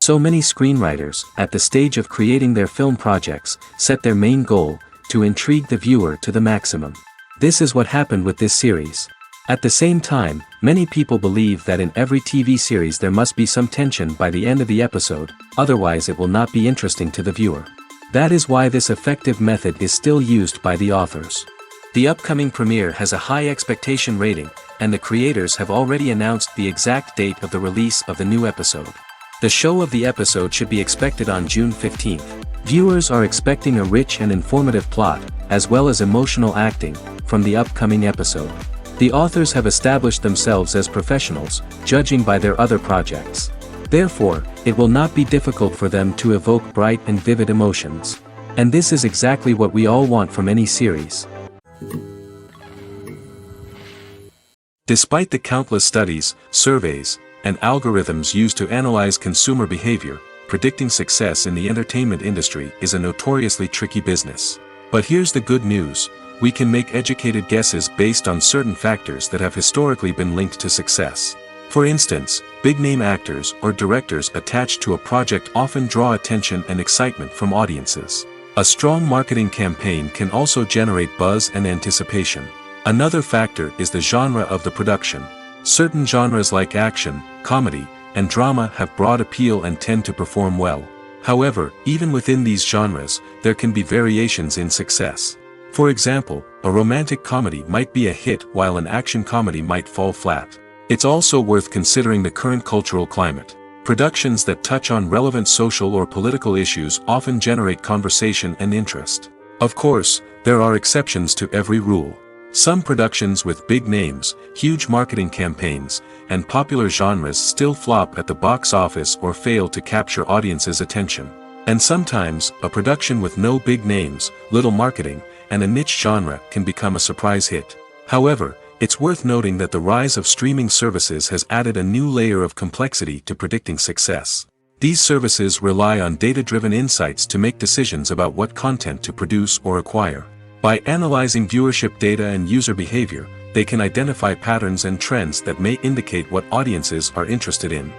So many screenwriters, at the stage of creating their film projects, set their main goal, to intrigue the viewer to the maximum. This is what happened with this series. At the same time, many people believe that in every TV series there must be some tension by the end of the episode, otherwise it will not be interesting to the viewer. That is why this effective method is still used by the authors. The upcoming premiere has a high expectation rating, and the creators have already announced the exact date of the release of the new episode. The show of the episode should be expected on June 15th. Viewers are expecting a rich and informative plot, as well as emotional acting, from the upcoming episode. The authors have established themselves as professionals, judging by their other projects. Therefore, it will not be difficult for them to evoke bright and vivid emotions. And this is exactly what we all want from any series. Despite the countless studies, surveys, and algorithms used to analyze consumer behavior, predicting success in the entertainment industry is a notoriously tricky business. But here's the good news: we can make educated guesses based on certain factors that have historically been linked to success. For instance, big-name actors or directors attached to a project often draw attention and excitement from audiences. A strong marketing campaign can also generate buzz and anticipation. Another factor is the genre of the production. Certain genres like action, comedy, and drama have broad appeal and tend to perform well. However, even within these genres, there can be variations in success. For example, a romantic comedy might be a hit while an action comedy might fall flat. It's also worth considering the current cultural climate. Productions that touch on relevant social or political issues often generate conversation and interest. Of course, there are exceptions to every rule. Some productions with big names, huge marketing campaigns, and popular genres still flop at the box office or fail to capture audiences' attention. And sometimes, a production with no big names, little marketing, and a niche genre can become a surprise hit. However, it's worth noting that the rise of streaming services has added a new layer of complexity to predicting success. These services rely on data-driven insights to make decisions about what content to produce or acquire. By analyzing viewership data and user behavior, they can identify patterns and trends that may indicate what audiences are interested in.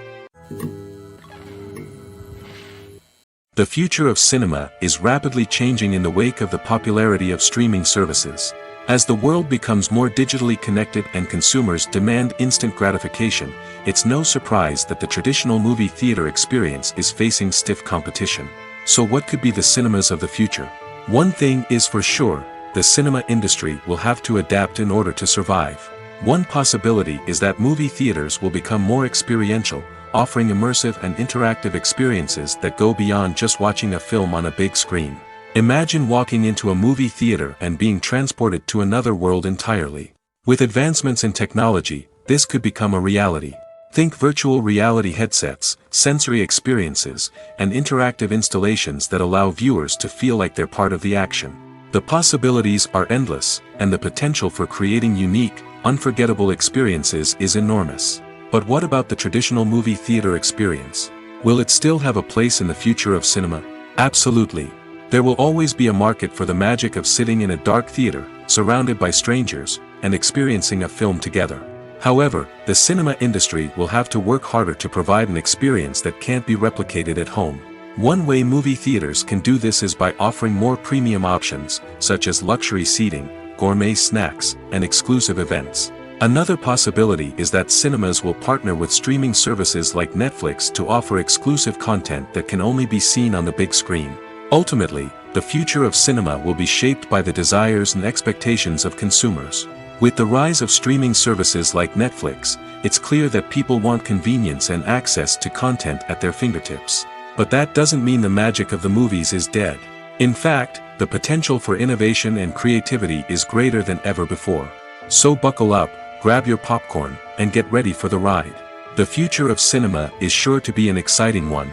The future of cinema is rapidly changing in the wake of the popularity of streaming services. As the world becomes more digitally connected and consumers demand instant gratification, it's no surprise that the traditional movie theater experience is facing stiff competition. So what could be the cinemas of the future? One thing is for sure: the cinema industry will have to adapt in order to survive. One possibility is that movie theaters will become more experiential, offering immersive and interactive experiences that go beyond just watching a film on a big screen. Imagine walking into a movie theater and being transported to another world entirely. With advancements in technology, this could become a reality. Think virtual reality headsets, sensory experiences, and interactive installations that allow viewers to feel like they're part of the action. The possibilities are endless, and the potential for creating unique, unforgettable experiences is enormous. But what about the traditional movie theater experience? Will it still have a place in the future of cinema? Absolutely. There will always be a market for the magic of sitting in a dark theater, surrounded by strangers, and experiencing a film together. However, the cinema industry will have to work harder to provide an experience that can't be replicated at home. One way movie theaters can do this is by offering more premium options, such as luxury seating, gourmet snacks, and exclusive events. Another possibility is that cinemas will partner with streaming services like Netflix to offer exclusive content that can only be seen on the big screen. Ultimately, the future of cinema will be shaped by the desires and expectations of consumers. With the rise of streaming services like Netflix, it's clear that people want convenience and access to content at their fingertips. But that doesn't mean the magic of the movies is dead. In fact, the potential for innovation and creativity is greater than ever before. So buckle up, grab your popcorn, and get ready for the ride. The future of cinema is sure to be an exciting one.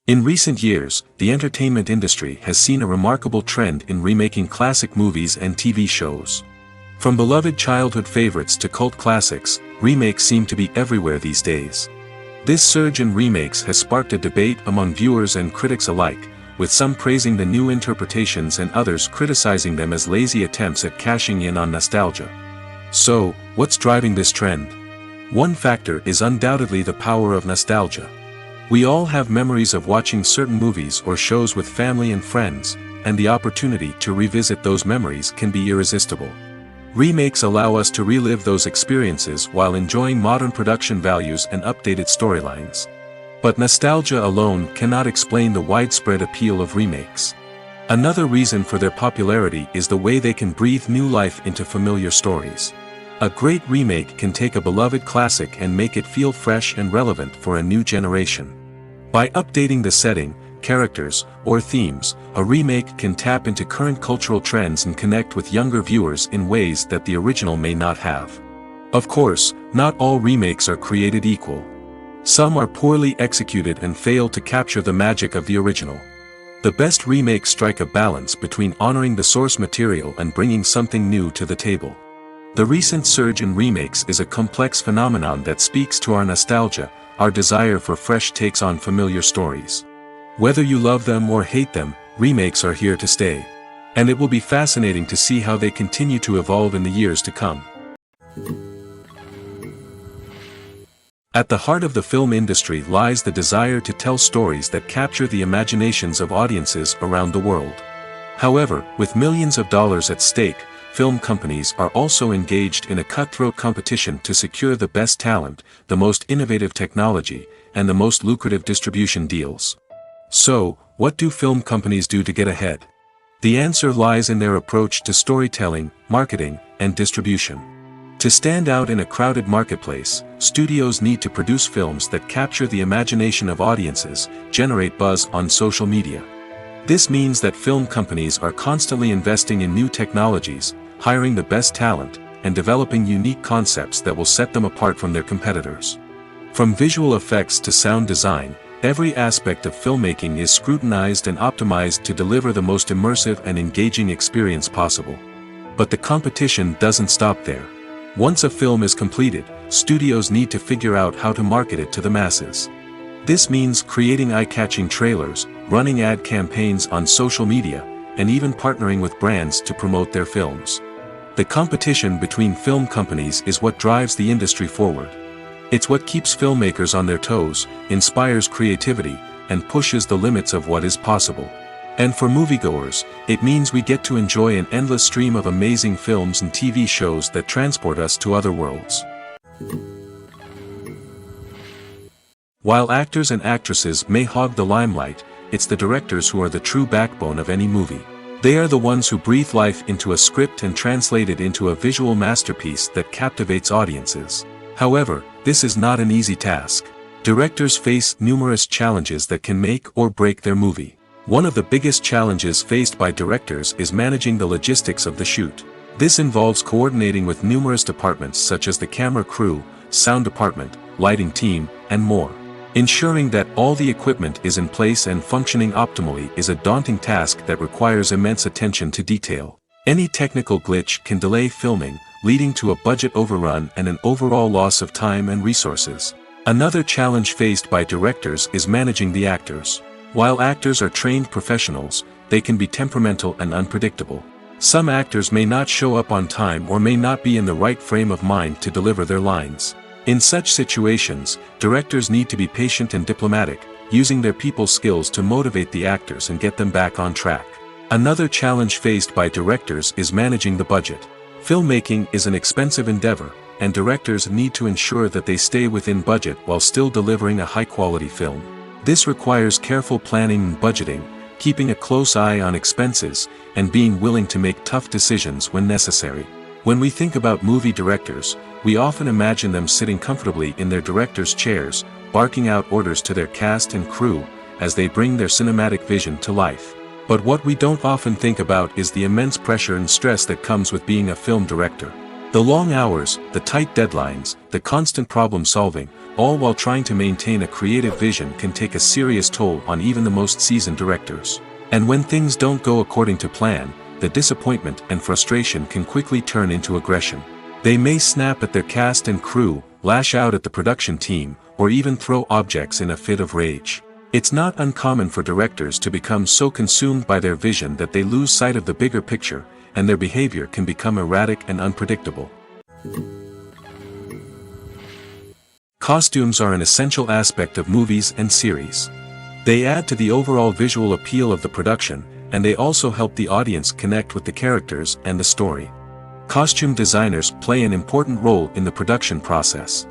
In recent years, the entertainment industry has seen a remarkable trend in remaking classic movies and TV shows. From beloved childhood favorites to cult classics, remakes seem to be everywhere these days. This surge in remakes has sparked a debate among viewers and critics alike, with some praising the new interpretations and others criticizing them as lazy attempts at cashing in on nostalgia. So, what's driving this trend? One factor is undoubtedly the power of nostalgia. We all have memories of watching certain movies or shows with family and friends, and the opportunity to revisit those memories can be irresistible. Remakes allow us to relive those experiences while enjoying modern production values and updated storylines. But nostalgia alone cannot explain the widespread appeal of remakes. Another reason for their popularity is the way they can breathe new life into familiar stories. A great remake can take a beloved classic and make it feel fresh and relevant for a new generation. By updating the setting, characters, or themes, a remake can tap into current cultural trends and connect with younger viewers in ways that the original may not have. Of course, not all remakes are created equal. Some are poorly executed and fail to capture the magic of the original. The best remakes strike a balance between honoring the source material and bringing something new to the table. The recent surge in remakes is a complex phenomenon that speaks to our nostalgia, our desire for fresh takes on familiar stories. Whether you love them or hate them, remakes are here to stay. And it will be fascinating to see how they continue to evolve in the years to come. At the heart of the film industry lies the desire to tell stories that capture the imaginations of audiences around the world. However, with millions of dollars at stake, film companies are also engaged in a cutthroat competition to secure the best talent, the most innovative technology, and the most lucrative distribution deals. So, what do film companies do to get ahead? The answer lies in their approach to storytelling, marketing, and distribution. To stand out in a crowded marketplace, studios need to produce films that capture the imagination of audiences, generate buzz on social media. This means that film companies are constantly investing in new technologies, hiring the best talent, and developing unique concepts that will set them apart from their competitors. From visual effects to sound design, every aspect of filmmaking is scrutinized and optimized to deliver the most immersive and engaging experience possible. But the competition doesn't stop there. Once a film is completed, studios need to figure out how to market it to the masses. This means creating eye-catching trailers, running ad campaigns on social media, and even partnering with brands to promote their films. The competition between film companies is what drives the industry forward. It's what keeps filmmakers on their toes, inspires creativity, and pushes the limits of what is possible. And for moviegoers, it means we get to enjoy an endless stream of amazing films and TV shows that transport us to other worlds. While actors and actresses may hog the limelight, it's the directors who are the true backbone of any movie. They are the ones who breathe life into a script and translate it into a visual masterpiece that captivates audiences. However, this is not an easy task. Directors face numerous challenges that can make or break their movie. One of the biggest challenges faced by directors is managing the logistics of the shoot. This involves coordinating with numerous departments such as the camera crew, sound department, lighting team, and more. Ensuring that all the equipment is in place and functioning optimally is a daunting task that requires immense attention to detail. Any technical glitch can delay filming, leading to a budget overrun and an overall loss of time and resources. Another challenge faced by directors is managing the actors. While actors are trained professionals, they can be temperamental and unpredictable. Some actors may not show up on time or may not be in the right frame of mind to deliver their lines. In such situations, directors need to be patient and diplomatic, using their people skills to motivate the actors and get them back on track. Another challenge faced by directors is managing the budget. Filmmaking is an expensive endeavor, and directors need to ensure that they stay within budget while still delivering a high-quality film. This requires careful planning and budgeting, keeping a close eye on expenses, and being willing to make tough decisions when necessary. When we think about movie directors, we often imagine them sitting comfortably in their director's chairs, barking out orders to their cast and crew, as they bring their cinematic vision to life. But what we don't often think about is the immense pressure and stress that comes with being a film director. The long hours, the tight deadlines, the constant problem solving, all while trying to maintain a creative vision can take a serious toll on even the most seasoned directors. And when things don't go according to plan, the disappointment and frustration can quickly turn into aggression. They may snap at their cast and crew, lash out at the production team, or even throw objects in a fit of rage. It's not uncommon for directors to become so consumed by their vision that they lose sight of the bigger picture, and their behavior can become erratic and unpredictable. Costumes are an essential aspect of movies and series. They add to the overall visual appeal of the production, and they also help the audience connect with the characters and the story. Costume designers play an important role in the production process.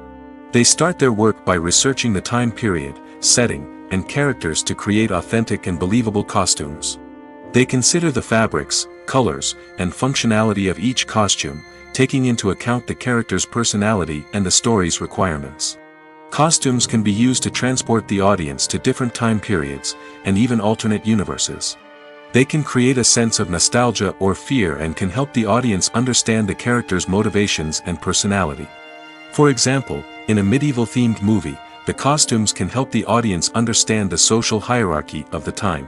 They start their work by researching the time period, setting, and characters to create authentic and believable costumes. They consider the fabrics, colors, and functionality of each costume, taking into account the character's personality and the story's requirements. Costumes can be used to transport the audience to different time periods, and even alternate universes. They can create a sense of nostalgia or fear and can help the audience understand the character's motivations and personality. For example, in a medieval-themed movie, the costumes can help the audience understand the social hierarchy of the time.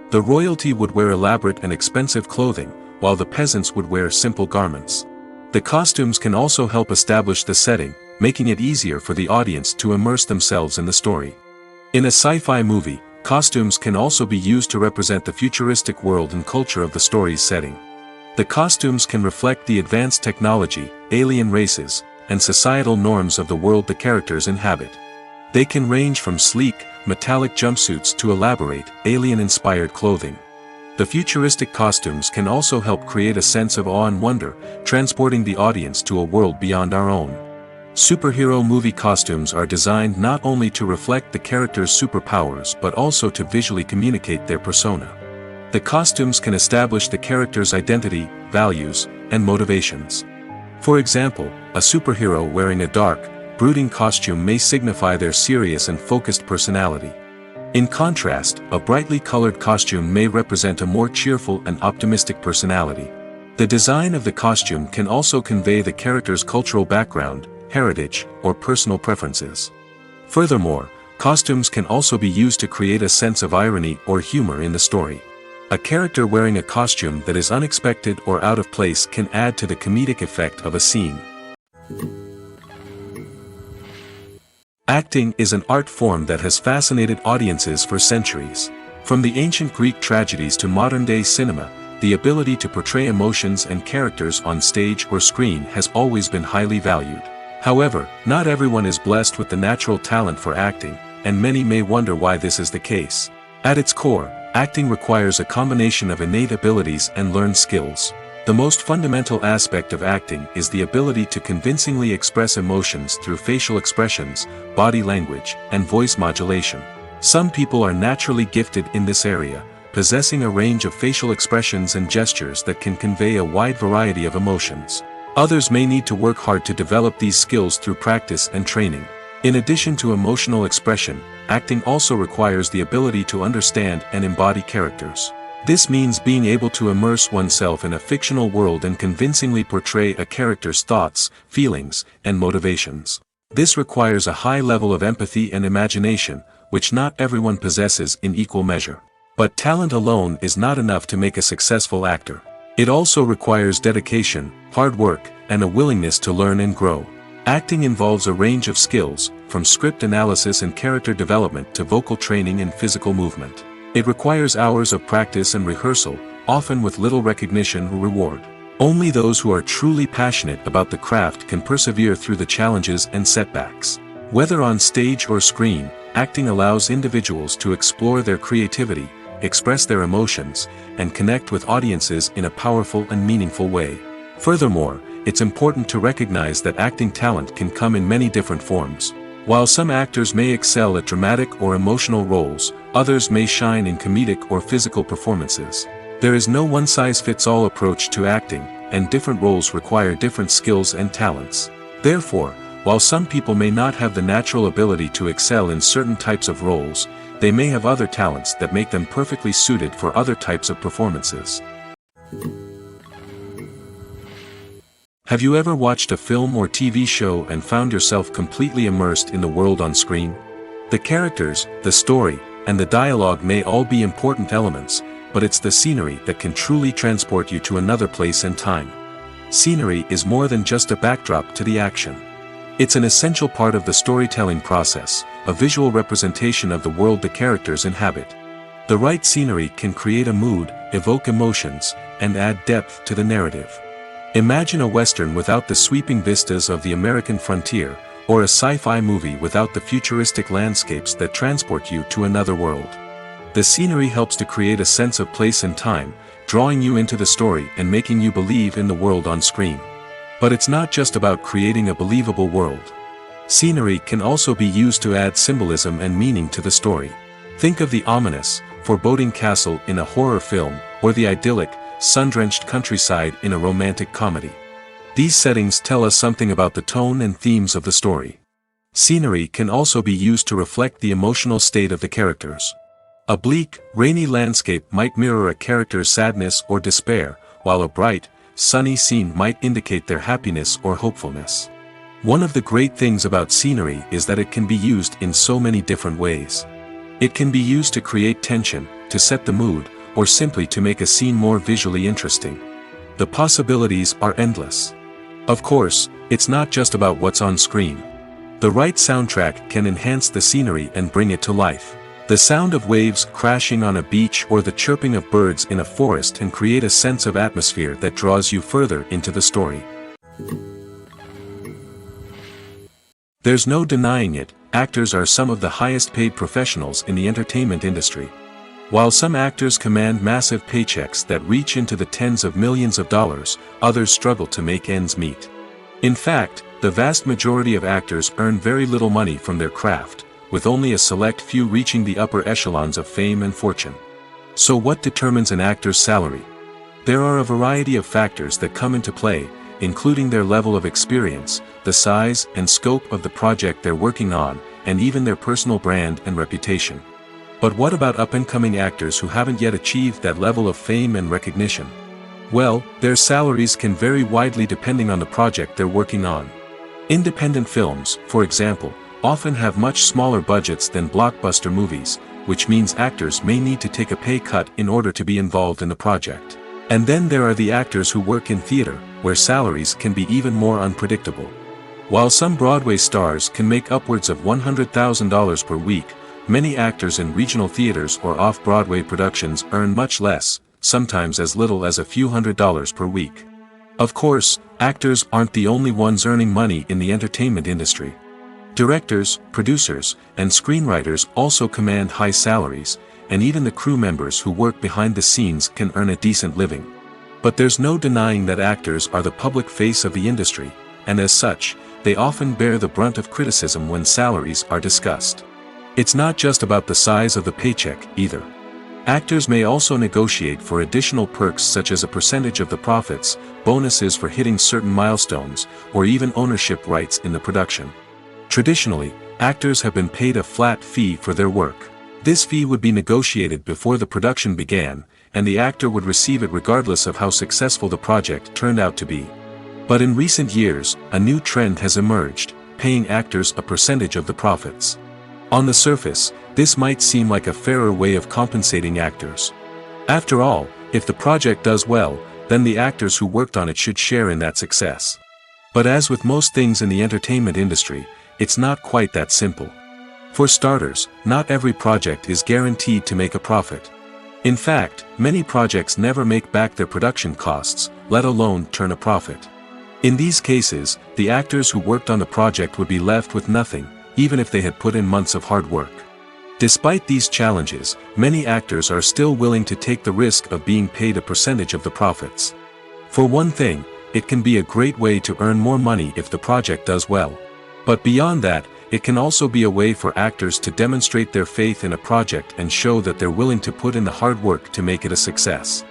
The royalty would wear elaborate and expensive clothing, while the peasants would wear simple garments. The costumes can also help establish the setting, making it easier for the audience to immerse themselves in the story. In a sci-fi movie, costumes can also be used to represent the futuristic world and culture of the story's setting. The costumes can reflect the advanced technology, alien races, and societal norms of the world the characters inhabit. They can range from sleek, metallic jumpsuits to elaborate, alien-inspired clothing. The futuristic costumes can also help create a sense of awe and wonder, transporting the audience to a world beyond our own. Superhero movie costumes are designed not only to reflect the character's superpowers but also to visually communicate their persona. The costumes can establish the character's identity, values, and motivations. For example, a superhero wearing a dark, brooding costume may signify their serious and focused personality. In contrast, a brightly colored costume may represent a more cheerful and optimistic personality. The design of the costume can also convey the character's cultural background, heritage, or personal preferences. Furthermore, costumes can also be used to create a sense of irony or humor in the story. A character wearing a costume that is unexpected or out of place can add to the comedic effect of a scene. Acting is an art form that has fascinated audiences for centuries. From the ancient Greek tragedies to modern-day cinema, the ability to portray emotions and characters on stage or screen has always been highly valued. However, not everyone is blessed with the natural talent for acting, and many may wonder why this is the case. At its core, acting requires a combination of innate abilities and learned skills. The most fundamental aspect of acting is the ability to convincingly express emotions through facial expressions, body language, and voice modulation. Some people are naturally gifted in this area, possessing a range of facial expressions and gestures that can convey a wide variety of emotions. Others may need to work hard to develop these skills through practice and training. In addition to emotional expression, acting also requires the ability to understand and embody characters. This means being able to immerse oneself in a fictional world and convincingly portray a character's thoughts, feelings, and motivations. This requires a high level of empathy and imagination, which not everyone possesses in equal measure. But talent alone is not enough to make a successful actor. It also requires dedication, hard work, and a willingness to learn and grow. Acting involves a range of skills, from script analysis and character development to vocal training and physical movement. It requires hours of practice and rehearsal, often with little recognition or reward. Only those who are truly passionate about the craft can persevere through the challenges and setbacks. Whether on stage or screen, acting allows individuals to explore their creativity, express their emotions, and connect with audiences in a powerful and meaningful way. Furthermore, it's important to recognize that acting talent can come in many different forms. While some actors may excel at dramatic or emotional roles, others may shine in comedic or physical performances. There is no one-size-fits-all approach to acting, and different roles require different skills and talents. Therefore, while some people may not have the natural ability to excel in certain types of roles, they may have other talents that make them perfectly suited for other types of performances. Have you ever watched a film or TV show and found yourself completely immersed in the world on screen? The characters, the story, and the dialogue may all be important elements, but it's the scenery that can truly transport you to another place and time. Scenery is more than just a backdrop to the action. It's an essential part of the storytelling process, a visual representation of the world the characters inhabit. The right scenery can create a mood, evoke emotions, and add depth to the narrative. Imagine a Western without the sweeping vistas of the American frontier, or a sci-fi movie without the futuristic landscapes that transport you to another world. The scenery helps to create a sense of place and time, drawing you into the story and making you believe in the world on screen. But it's not just about creating a believable world. Scenery can also be used to add symbolism and meaning to the story. Think of the ominous, foreboding castle in a horror film, or the idyllic, sun-drenched countryside in a romantic comedy. These settings tell us something about the tone and themes of the story. Scenery can also be used to reflect the emotional state of the characters. A bleak, rainy landscape might mirror a character's sadness or despair, while a bright, sunny scene might indicate their happiness or hopefulness. One of the great things about scenery is that it can be used in so many different ways. It can be used to create tension, to set the mood, or simply to make a scene more visually interesting. The possibilities are endless. Of course, it's not just about what's on screen. The right soundtrack can enhance the scenery and bring it to life. The sound of waves crashing on a beach or the chirping of birds in a forest can create a sense of atmosphere that draws you further into the story. There's no denying it, actors are some of the highest paid professionals in the entertainment industry. While some actors command massive paychecks that reach into the tens of millions of dollars, others struggle to make ends meet. In fact, the vast majority of actors earn very little money from their craft, with only a select few reaching the upper echelons of fame and fortune. So what determines an actor's salary? There are a variety of factors that come into play, including their level of experience, the size and scope of the project they're working on, and even their personal brand and reputation. But what about up-and-coming actors who haven't yet achieved that level of fame and recognition? Well, their salaries can vary widely depending on the project they're working on. Independent films, for example, often have much smaller budgets than blockbuster movies, which means actors may need to take a pay cut in order to be involved in the project. And then there are the actors who work in theater, where salaries can be even more unpredictable. While some Broadway stars can make upwards of $100,000 per week, many actors in regional theaters or off-Broadway productions earn much less, sometimes as little as a few $100s per week. Of course, actors aren't the only ones earning money in the entertainment industry. Directors, producers, and screenwriters also command high salaries, and even the crew members who work behind the scenes can earn a decent living. But there's no denying that actors are the public face of the industry, and as such, they often bear the brunt of criticism when salaries are discussed. It's not just about the size of the paycheck, either. Actors may also negotiate for additional perks such as a percentage of the profits, bonuses for hitting certain milestones, or even ownership rights in the production. Traditionally, actors have been paid a flat fee for their work. This fee would be negotiated before the production began, and the actor would receive it regardless of how successful the project turned out to be. But in recent years, a new trend has emerged, paying actors a percentage of the profits. On the surface, this might seem like a fairer way of compensating actors. After all, if the project does well, then the actors who worked on it should share in that success. But as with most things in the entertainment industry, it's not quite that simple. For starters, not every project is guaranteed to make a profit. In fact, many projects never make back their production costs, let alone turn a profit. In these cases, the actors who worked on the project would be left with nothing, even if they had put in months of hard work. Despite these challenges, many actors are still willing to take the risk of being paid a percentage of the profits. For one thing, it can be a great way to earn more money if the project does well. But beyond that, it can also be a way for actors to demonstrate their faith in a project and show that they're willing to put in the hard work to make it a success.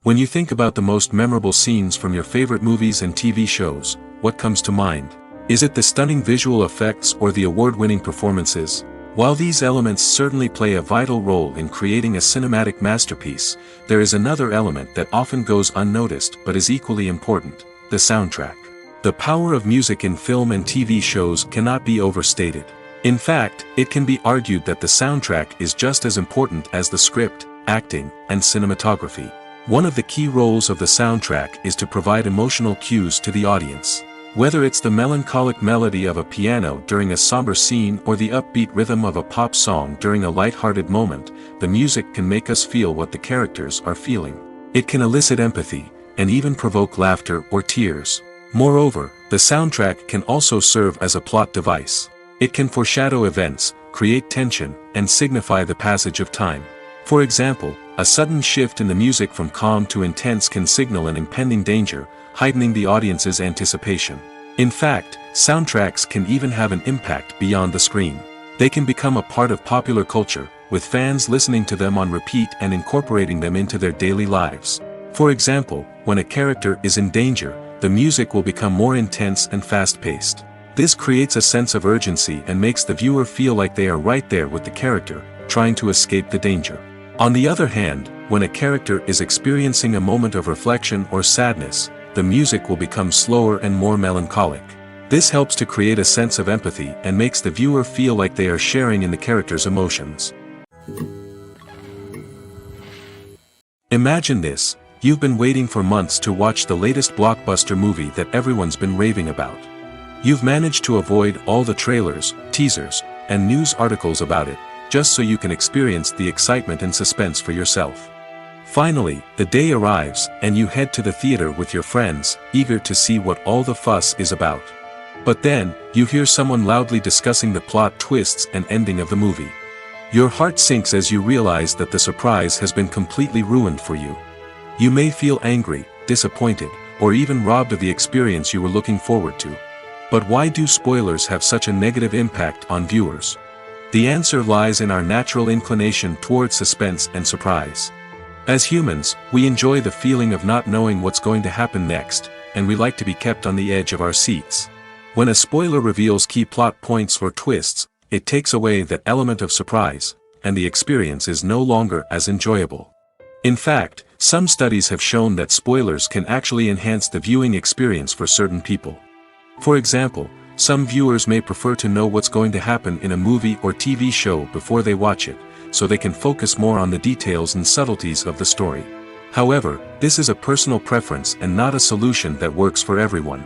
When you think about the most memorable scenes from your favorite movies and TV shows, what comes to mind? Is it the stunning visual effects or the award-winning performances? While these elements certainly play a vital role in creating a cinematic masterpiece, there is another element that often goes unnoticed but is equally important: the soundtrack. The power of music in film and TV shows cannot be overstated. In fact, it can be argued that the soundtrack is just as important as the script, acting, and cinematography. One of the key roles of the soundtrack is to provide emotional cues to the audience. Whether it's the melancholic melody of a piano during a somber scene or the upbeat rhythm of a pop song during a light-hearted moment, the music can make us feel what the characters are feeling. It can elicit empathy, and even provoke laughter or tears. Moreover, the soundtrack can also serve as a plot device. It can foreshadow events, create tension, and signify the passage of time. For example, a sudden shift in the music from calm to intense can signal an impending danger, heightening the audience's anticipation. In fact, soundtracks can even have an impact beyond the screen. They can become a part of popular culture, with fans listening to them on repeat and incorporating them into their daily lives. For example, when a character is in danger, the music will become more intense and fast-paced. This creates a sense of urgency and makes the viewer feel like they are right there with the character, trying to escape the danger. On the other hand, when a character is experiencing a moment of reflection or sadness, the music will become slower and more melancholic. This helps to create a sense of empathy and makes the viewer feel like they are sharing in the character's emotions. Imagine this: you've been waiting for months to watch the latest blockbuster movie that everyone's been raving about. You've managed to avoid all the trailers, teasers, and news articles about it, just so you can experience the excitement and suspense for yourself. Finally, the day arrives, and you head to the theater with your friends, eager to see what all the fuss is about. But then, you hear someone loudly discussing the plot twists and ending of the movie. Your heart sinks as you realize that the surprise has been completely ruined for you. You may feel angry, disappointed, or even robbed of the experience you were looking forward to. But why do spoilers have such a negative impact on viewers? The answer lies in our natural inclination towards suspense and surprise. As humans, we enjoy the feeling of not knowing what's going to happen next, and we like to be kept on the edge of our seats. When a spoiler reveals key plot points or twists, it takes away that element of surprise, and the experience is no longer as enjoyable. In fact, some studies have shown that spoilers can actually enhance the viewing experience for certain people. For example, some viewers may prefer to know what's going to happen in a movie or TV show before they watch it, so they can focus more on the details and subtleties of the story. However, this is a personal preference and not a solution that works for everyone.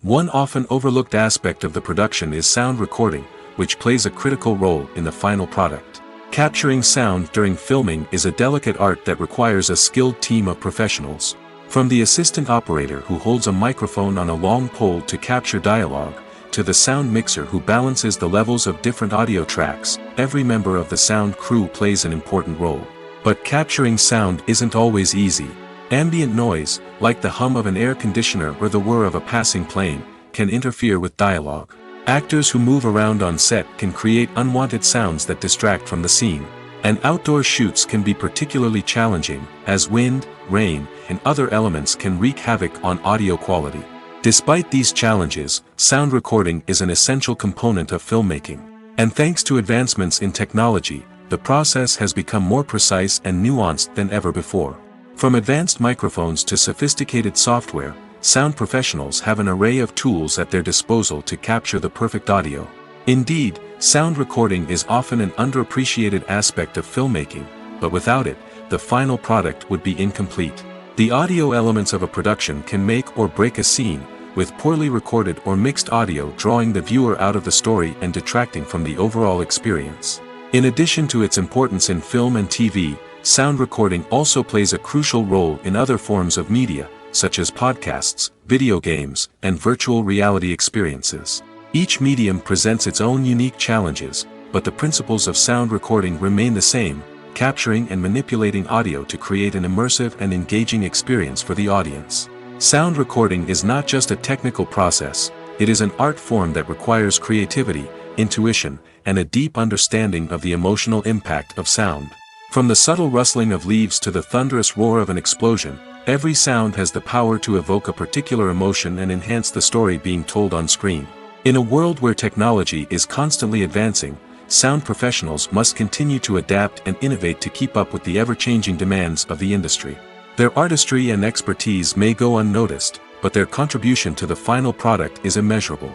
One often overlooked aspect of the production is sound recording, which plays a critical role in the final product. Capturing sound during filming is a delicate art that requires a skilled team of professionals. From the assistant operator who holds a microphone on a long pole to capture dialogue, to the sound mixer who balances the levels of different audio tracks, every member of the sound crew plays an important role. But capturing sound isn't always easy. Ambient noise, like the hum of an air conditioner or the whir of a passing plane, can interfere with dialogue. Actors who move around on set can create unwanted sounds that distract from the scene. And outdoor shoots can be particularly challenging, as wind, rain, and other elements can wreak havoc on audio quality. Despite these challenges, sound recording is an essential component of filmmaking. And thanks to advancements in technology, the process has become more precise and nuanced than ever before. From advanced microphones to sophisticated software, sound professionals have an array of tools at their disposal to capture the perfect audio. Indeed, sound recording is often an underappreciated aspect of filmmaking, but without it, the final product would be incomplete. The audio elements of a production can make or break a scene, with poorly recorded or mixed audio drawing the viewer out of the story and detracting from the overall experience. In addition to its importance in film and TV, sound recording also plays a crucial role in other forms of media, such as podcasts, video games, and virtual reality experiences. Each medium presents its own unique challenges, but the principles of sound recording remain the same, capturing and manipulating audio to create an immersive and engaging experience for the audience. Sound recording is not just a technical process, it is an art form that requires creativity, intuition, and a deep understanding of the emotional impact of sound. From the subtle rustling of leaves to the thunderous roar of an explosion, every sound has the power to evoke a particular emotion and enhance the story being told on screen. In a world where technology is constantly advancing, sound professionals must continue to adapt and innovate to keep up with the ever-changing demands of the industry. Their artistry and expertise may go unnoticed, but their contribution to the final product is immeasurable.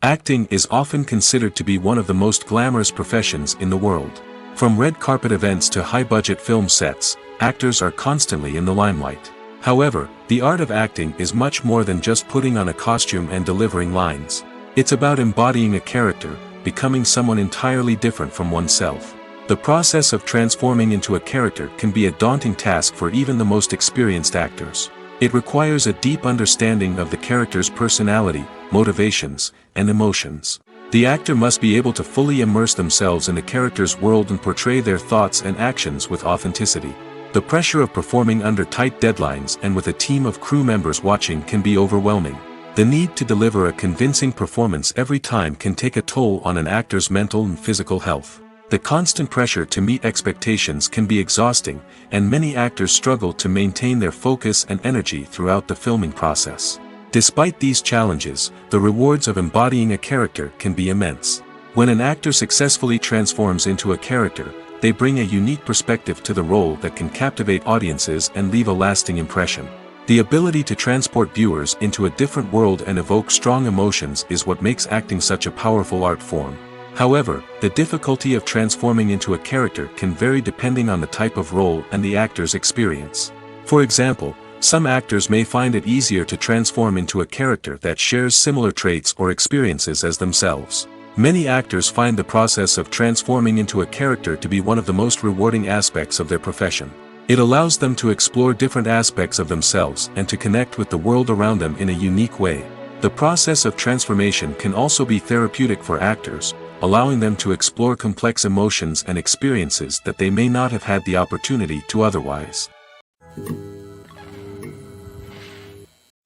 Acting is often considered to be one of the most glamorous professions in the world. From red carpet events to high-budget film sets, actors are constantly in the limelight. However, the art of acting is much more than just putting on a costume and delivering lines. It's about embodying a character, becoming someone entirely different from oneself. The process of transforming into a character can be a daunting task for even the most experienced actors. It requires a deep understanding of the character's personality, motivations, and emotions. The actor must be able to fully immerse themselves in the character's world and portray their thoughts and actions with authenticity. The pressure of performing under tight deadlines and with a team of crew members watching can be overwhelming. The need to deliver a convincing performance every time can take a toll on an actor's mental and physical health. The constant pressure to meet expectations can be exhausting, and many actors struggle to maintain their focus and energy throughout the filming process. Despite these challenges, the rewards of embodying a character can be immense. When an actor successfully transforms into a character, they bring a unique perspective to the role that can captivate audiences and leave a lasting impression. The ability to transport viewers into a different world and evoke strong emotions is what makes acting such a powerful art form. However, the difficulty of transforming into a character can vary depending on the type of role and the actor's experience. For example, some actors may find it easier to transform into a character that shares similar traits or experiences as themselves. Many actors find the process of transforming into a character to be one of the most rewarding aspects of their profession. It allows them to explore different aspects of themselves and to connect with the world around them in a unique way. The process of transformation can also be therapeutic for actors, allowing them to explore complex emotions and experiences that they may not have had the opportunity to otherwise.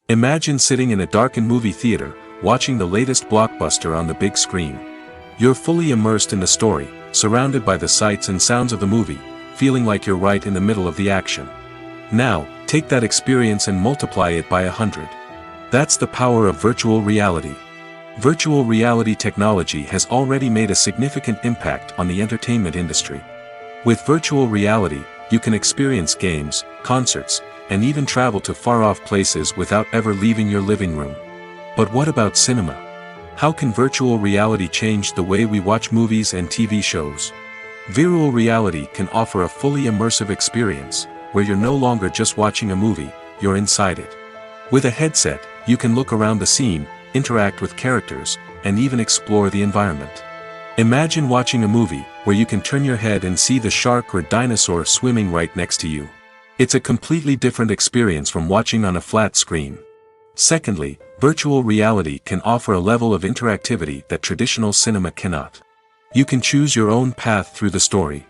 Imagine sitting in a darkened movie theater, watching the latest blockbuster on the big screen. You're fully immersed in the story, surrounded by the sights and sounds of the movie, feeling like you're right in the middle of the action. Now, take that experience and multiply it by 100. That's the power of virtual reality. Virtual reality technology has already made a significant impact on the entertainment industry. With virtual reality, you can experience games, concerts, and even travel to far-off places without ever leaving your living room. But what about cinema? How can virtual reality change the way we watch movies and TV shows? Virtual reality can offer a fully immersive experience, where you're no longer just watching a movie, you're inside it. With a headset, you can look around the scene, interact with characters, and even explore the environment. Imagine watching a movie where you can turn your head and see the shark or dinosaur swimming right next to you. It's a completely different experience from watching on a flat screen. Secondly, virtual reality can offer a level of interactivity that traditional cinema cannot. You can choose your own path through the story.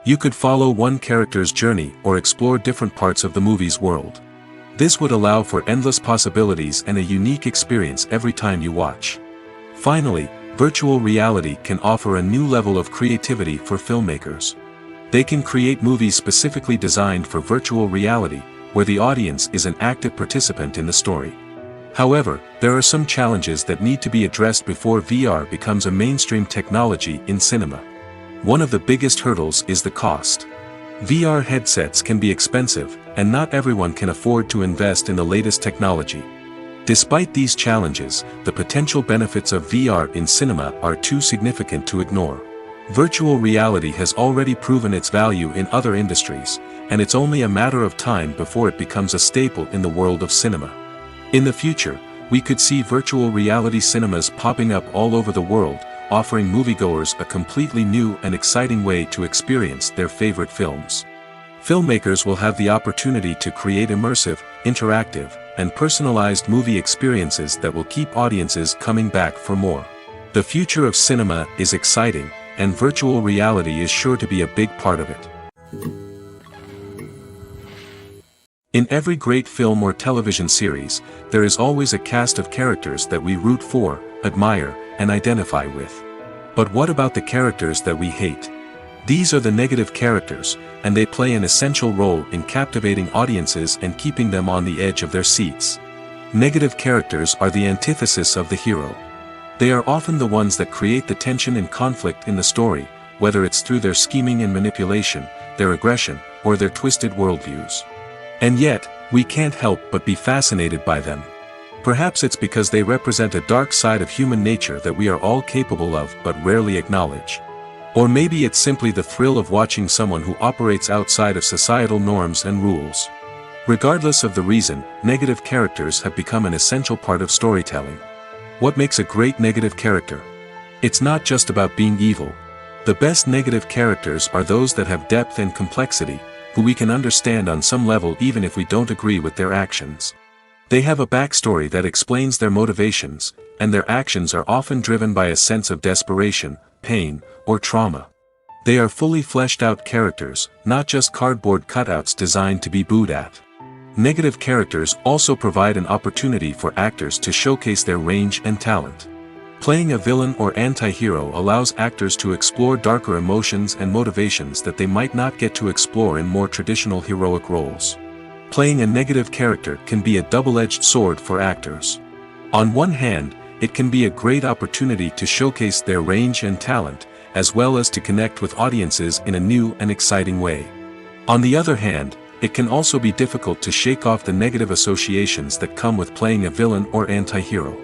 You could follow one character's journey or explore different parts of the movie's world. This would allow for endless possibilities and a unique experience every time you watch. Finally, virtual reality can offer a new level of creativity for filmmakers. They can create movies specifically designed for virtual reality, where the audience is an active participant in the story. However, there are some challenges that need to be addressed before VR becomes a mainstream technology in cinema. One of the biggest hurdles is the cost. VR headsets can be expensive, and not everyone can afford to invest in the latest technology. Despite these challenges, the potential benefits of VR in cinema are too significant to ignore. Virtual reality has already proven its value in other industries, and it's only a matter of time before it becomes a staple in the world of cinema. In the future, we could see virtual reality cinemas popping up all over the world, offering moviegoers a completely new and exciting way to experience their favorite films. Filmmakers will have the opportunity to create immersive, interactive, and personalized movie experiences that will keep audiences coming back for more. The future of cinema is exciting, and virtual reality is sure to be a big part of it. In every great film or television series, there is always a cast of characters that we root for, admire, and identify with. But what about the characters that we hate? These are the negative characters, and they play an essential role in captivating audiences and keeping them on the edge of their seats. Negative characters are the antithesis of the hero. They are often the ones that create the tension and conflict in the story, whether it's through their scheming and manipulation, their aggression, or their twisted worldviews. And yet, we can't help but be fascinated by them. Perhaps it's because they represent a dark side of human nature that we are all capable of but rarely acknowledge. Or maybe it's simply the thrill of watching someone who operates outside of societal norms and rules. Regardless of the reason, negative characters have become an essential part of storytelling. What makes a great negative character? It's not just about being evil. The best negative characters are those that have depth and complexity, who we can understand on some level even if we don't agree with their actions. They have a backstory that explains their motivations, and their actions are often driven by a sense of desperation, pain, or trauma. They are fully fleshed out characters, not just cardboard cutouts designed to be booed at. Negative characters also provide an opportunity for actors to showcase their range and talent. Playing a villain or anti-hero allows actors to explore darker emotions and motivations that they might not get to explore in more traditional heroic roles. Playing a negative character can be a double-edged sword for actors. On one hand, it can be a great opportunity to showcase their range and talent, as well as to connect with audiences in a new and exciting way. On the other hand, it can also be difficult to shake off the negative associations that come with playing a villain or anti-hero.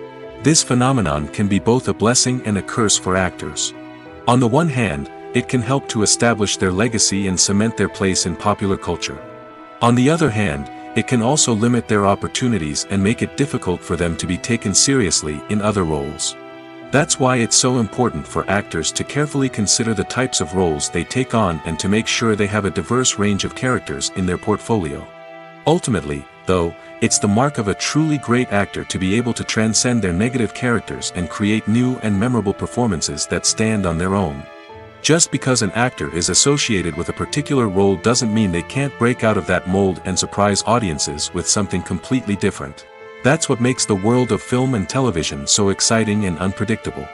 This phenomenon can be both a blessing and a curse for actors. On the one hand, it can help to establish their legacy and cement their place in popular culture. On the other hand, it can also limit their opportunities and make it difficult for them to be taken seriously in other roles. That's why it's so important for actors to carefully consider the types of roles they take on and to make sure they have a diverse range of characters in their portfolio. Ultimately, though, it's the mark of a truly great actor to be able to transcend their negative characters and create new and memorable performances that stand on their own. Just because an actor is associated with a particular role doesn't mean they can't break out of that mold and surprise audiences with something completely different. That's what makes the world of film and television so exciting and unpredictable.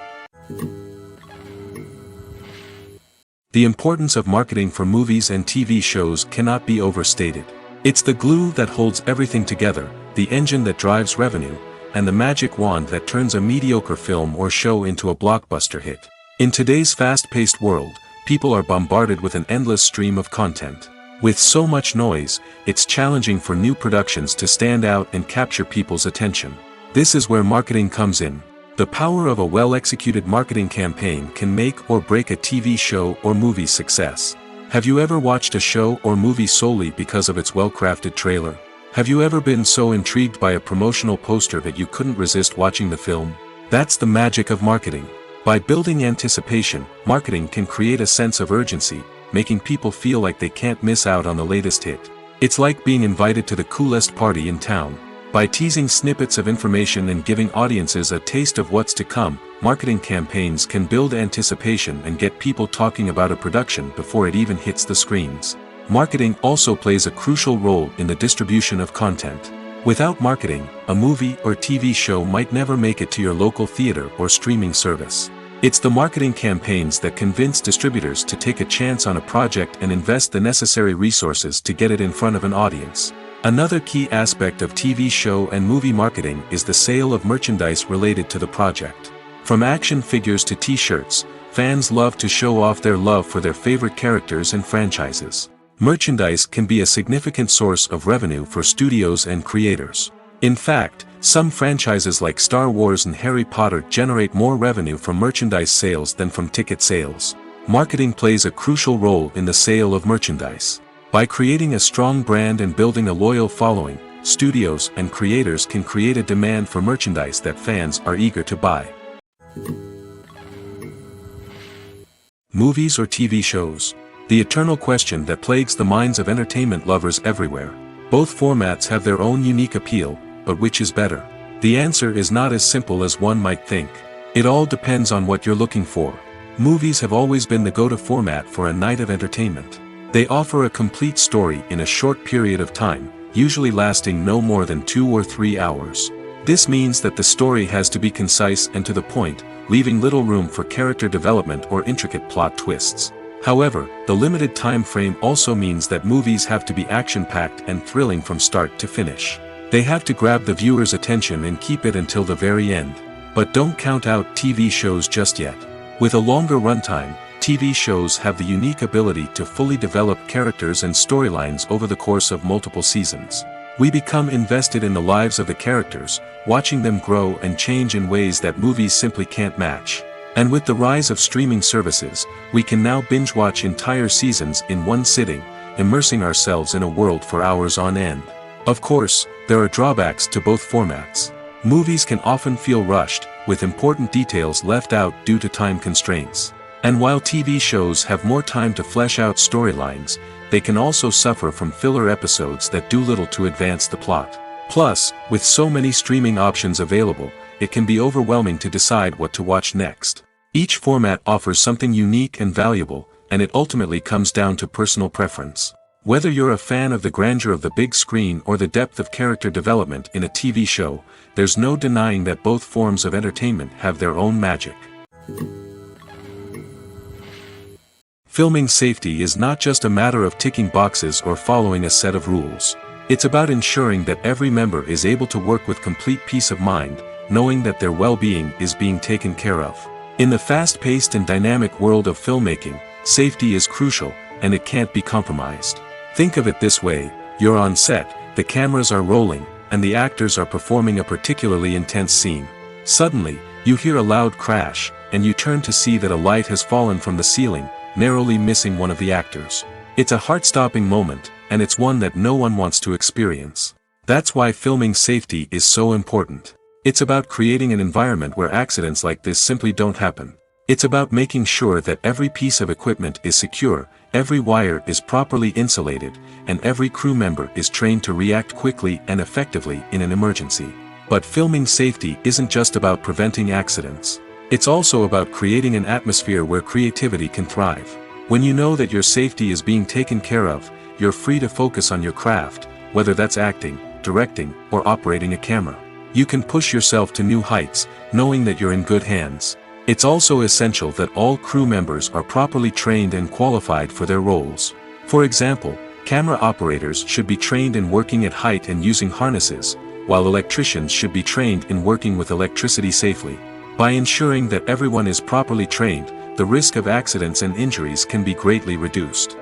The importance of marketing for movies and TV shows cannot be overstated. It's the glue that holds everything together, the engine that drives revenue, and the magic wand that turns a mediocre film or show into a blockbuster hit. In today's fast-paced world, people are bombarded with an endless stream of content. With so much noise, it's challenging for new productions to stand out and capture people's attention. This is where marketing comes in. The power of a well-executed marketing campaign can make or break a TV show or movie's success. Have you ever watched a show or movie solely because of its well-crafted trailer? Have you ever been so intrigued by a promotional poster that you couldn't resist watching the film? That's the magic of marketing. By building anticipation, marketing can create a sense of urgency, making people feel like they can't miss out on the latest hit. It's like being invited to the coolest party in town. By teasing snippets of information and giving audiences a taste of what's to come, marketing campaigns can build anticipation and get people talking about a production before it even hits the screens. Marketing also plays a crucial role in the distribution of content. Without marketing, a movie or TV show might never make it to your local theater or streaming service. It's the marketing campaigns that convince distributors to take a chance on a project and invest the necessary resources to get it in front of an audience. Another key aspect of TV show and movie marketing is the sale of merchandise related to the project. From action figures to t-shirts, fans love to show off their love for their favorite characters and franchises. Merchandise can be a significant source of revenue for studios and creators. In fact, some franchises like Star Wars and Harry Potter generate more revenue from merchandise sales than from ticket sales. Marketing plays a crucial role in the sale of merchandise. By creating a strong brand and building a loyal following, studios and creators can create a demand for merchandise that fans are eager to buy. Movies or TV shows? the eternal question that plagues the minds of entertainment lovers everywhere. Both formats have their own unique appeal, but which is better? The answer is not as simple as one might think. It all depends on what you're looking for. Movies have always been the go-to format for a night of entertainment. They offer a complete story in a short period of time, usually lasting no more than 2 or 3 hours. This means that the story has to be concise and to the point, leaving little room for character development or intricate plot twists. However, the limited time frame also means that movies have to be action-packed and thrilling from start to finish. They have to grab the viewer's attention and keep it until the very end. But don't count out TV shows just yet. With a longer runtime, TV shows have the unique ability to fully develop characters and storylines over the course of multiple seasons. We become invested in the lives of the characters, watching them grow and change in ways that movies simply can't match. And with the rise of streaming services, we can now binge-watch entire seasons in one sitting, immersing ourselves in a world for hours on end. Of course, there are drawbacks to both formats. Movies can often feel rushed, with important details left out due to time constraints. And while TV shows have more time to flesh out storylines, they can also suffer from filler episodes that do little to advance the plot. Plus, with so many streaming options available, it can be overwhelming to decide what to watch next. Each format offers something unique and valuable, and it ultimately comes down to personal preference. Whether you're a fan of the grandeur of the big screen or the depth of character development in a TV show, there's no denying that both forms of entertainment have their own magic. Filming safety is not just a matter of ticking boxes or following a set of rules. It's about ensuring that every member is able to work with complete peace of mind, knowing that their well-being is being taken care of. In the fast-paced and dynamic world of filmmaking, safety is crucial, and it can't be compromised. Think of it this way: you're on set, the cameras are rolling, and the actors are performing a particularly intense scene. Suddenly, you hear a loud crash, and you turn to see that a light has fallen from the ceiling, narrowly missing one of the actors. It's a heart-stopping moment, and it's one that no one wants to experience. That's why filming safety is so important. It's about creating an environment where accidents like this simply don't happen. It's about making sure that every piece of equipment is secure, every wire is properly insulated, and every crew member is trained to react quickly and effectively in an emergency. But filming safety isn't just about preventing accidents. It's also about creating an atmosphere where creativity can thrive. When you know that your safety is being taken care of, you're free to focus on your craft, whether that's acting, directing, or operating a camera. You can push yourself to new heights, knowing that you're in good hands. It's also essential that all crew members are properly trained and qualified for their roles. For example, camera operators should be trained in working at height and using harnesses, while electricians should be trained in working with electricity safely. By ensuring that everyone is properly trained, the risk of accidents and injuries can be greatly reduced.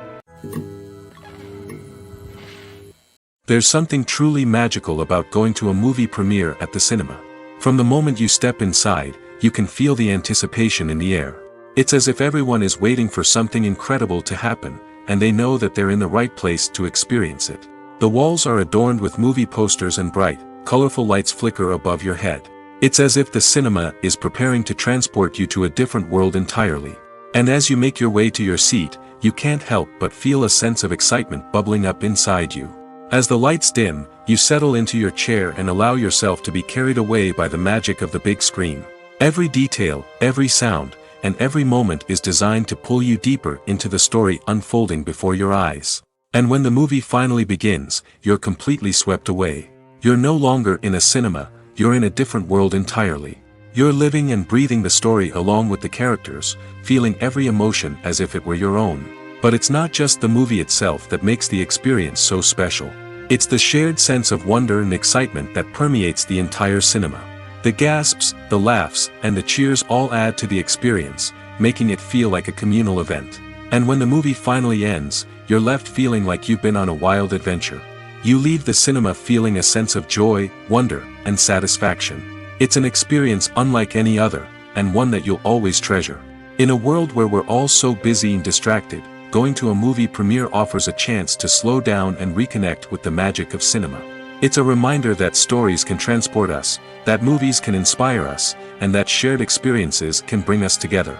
There's something truly magical about going to a movie premiere at the cinema. From the moment you step inside, you can feel the anticipation in the air. It's as if everyone is waiting for something incredible to happen, and they know that they're in the right place to experience it. The walls are adorned with movie posters and bright, colorful lights flicker above your head. It's as if the cinema is preparing to transport you to a different world entirely. And as you make your way to your seat, you can't help but feel a sense of excitement bubbling up inside you. As the lights dim, you settle into your chair and allow yourself to be carried away by the magic of the big screen. Every detail, every sound, and every moment is designed to pull you deeper into the story unfolding before your eyes. And when the movie finally begins, you're completely swept away. You're no longer in a cinema, you're in a different world entirely. You're living and breathing the story along with the characters, feeling every emotion as if it were your own. But it's not just the movie itself that makes the experience so special. It's the shared sense of wonder and excitement that permeates the entire cinema. The gasps, the laughs, and the cheers all add to the experience, making it feel like a communal event. And when the movie finally ends, you're left feeling like you've been on a wild adventure. You leave the cinema feeling a sense of joy, wonder, and satisfaction. It's an experience unlike any other, and one that you'll always treasure. In a world where we're all so busy and distracted, going to a movie premiere offers a chance to slow down and reconnect with the magic of cinema. It's a reminder that stories can transport us, that movies can inspire us, and that shared experiences can bring us together.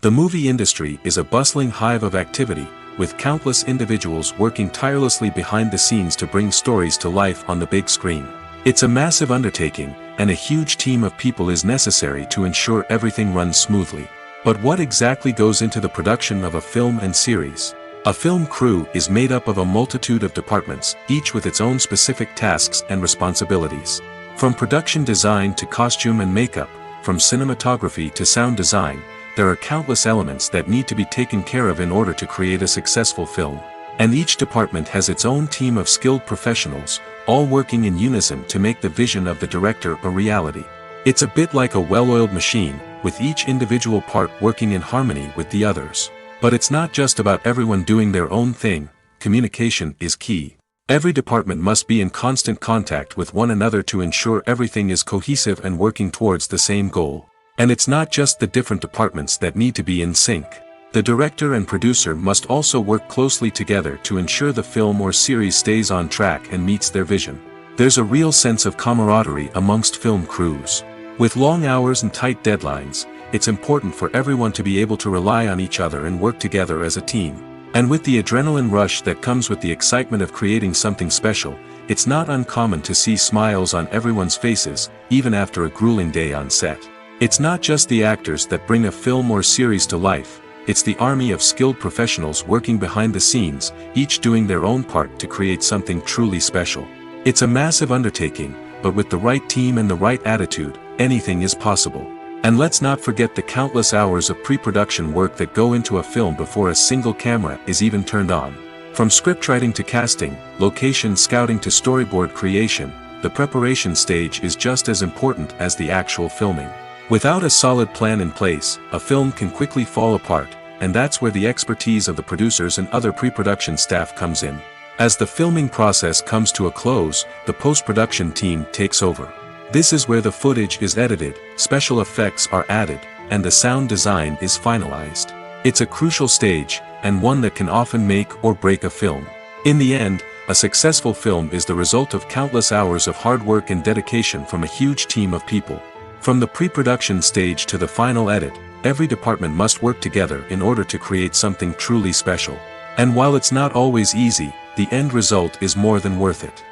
The movie industry is a bustling hive of activity, with countless individuals working tirelessly behind the scenes to bring stories to life on the big screen. It's a massive undertaking, and a huge team of people is necessary to ensure everything runs smoothly. But what exactly goes into the production of a film and series? A film crew is made up of a multitude of departments, each with its own specific tasks and responsibilities. From production design to costume and makeup, from cinematography to sound design, there are countless elements that need to be taken care of in order to create a successful film. And each department has its own team of skilled professionals, all working in unison to make the vision of the director a reality. It's a bit like a well-oiled machine, with each individual part working in harmony with the others. But it's not just about everyone doing their own thing. Communication is key. Every department must be in constant contact with one another to ensure everything is cohesive and working towards the same goal. And it's not just the different departments that need to be in sync. The director and producer must also work closely together to ensure the film or series stays on track and meets their vision. There's a real sense of camaraderie amongst film crews. With long hours and tight deadlines, it's important for everyone to be able to rely on each other and work together as a team. And with the adrenaline rush that comes with the excitement of creating something special, it's not uncommon to see smiles on everyone's faces, even after a grueling day on set. It's not just the actors that bring a film or series to life, it's the army of skilled professionals working behind the scenes, each doing their own part to create something truly special. It's a massive undertaking, but with the right team and the right attitude, anything is possible. And let's not forget the countless hours of pre-production work that go into a film before a single camera is even turned on. From scriptwriting to casting, location scouting to storyboard creation, the preparation stage is just as important as the actual filming. Without a solid plan in place, a film can quickly fall apart, and that's where the expertise of the producers and other pre-production staff comes in. As the filming process comes to a close, the post-production team takes over. This is where the footage is edited, special effects are added, and the sound design is finalized. It's a crucial stage, and one that can often make or break a film. In the end, a successful film is the result of countless hours of hard work and dedication from a huge team of people. From the pre-production stage to the final edit, every department must work together in order to create something truly special. And while it's not always easy, the end result is more than worth it.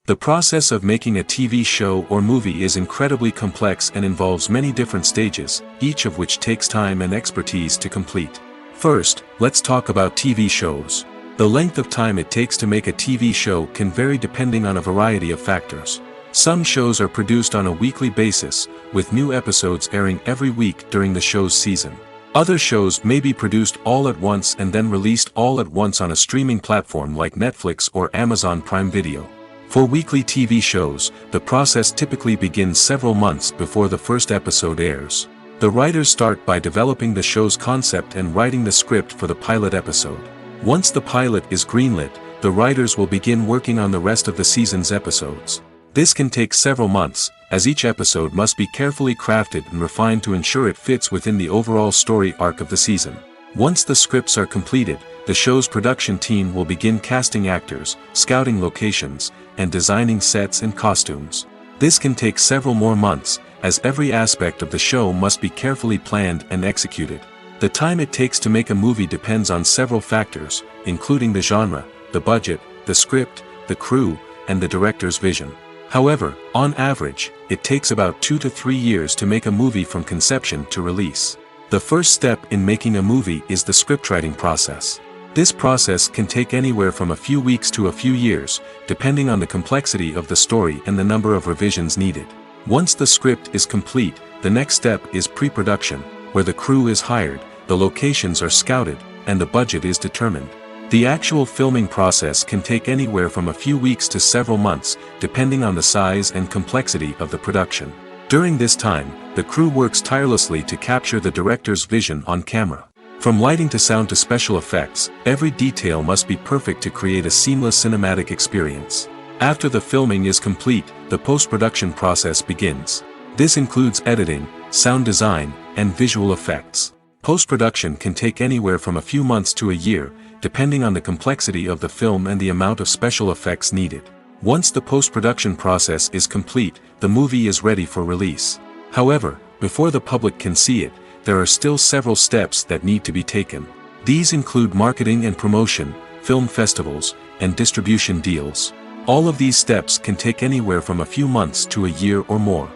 The process of making a TV show or movie is incredibly complex and involves many different stages, each of which takes time and expertise to complete. First, let's talk about TV shows. The length of time it takes to make a TV show can vary depending on a variety of factors. Some shows are produced on a weekly basis, with new episodes airing every week during the show's season. Other shows may be produced all at once and then released all at once on a streaming platform like Netflix or Amazon Prime Video. For weekly TV shows, the process typically begins several months before the first episode airs. The writers start by developing the show's concept and writing the script for the pilot episode. Once the pilot is greenlit, the writers will begin working on the rest of the season's episodes. This can take several months, as each episode must be carefully crafted and refined to ensure it fits within the overall story arc of the season. Once the scripts are completed, the show's production team will begin casting actors, scouting locations, and designing sets and costumes. This can take several more months, as every aspect of the show must be carefully planned and executed. The time it takes to make a movie depends on several factors, including the genre, the budget, the script, the crew, and the director's vision. However, on average, it takes about 2 to 3 years to make a movie from conception to release. The first step in making a movie is the scriptwriting process. This process can take anywhere from a few weeks to a few years, depending on the complexity of the story and the number of revisions needed. Once the script is complete, the next step is pre-production, where the crew is hired, the locations are scouted, and the budget is determined. The actual filming process can take anywhere from a few weeks to several months, depending on the size and complexity of the production. During this time, the crew works tirelessly to capture the director's vision on camera. From lighting to sound to special effects, every detail must be perfect to create a seamless cinematic experience. After the filming is complete, the post-production process begins. This includes editing, sound design, and visual effects. Post-production can take anywhere from a few months to a year, depending on the complexity of the film and the amount of special effects needed. Once the post-production process is complete, the movie is ready for release. However, before the public can see it, there are still several steps that need to be taken. These include marketing and promotion, film festivals, and distribution deals. All of these steps can take anywhere from a few months to a year or more.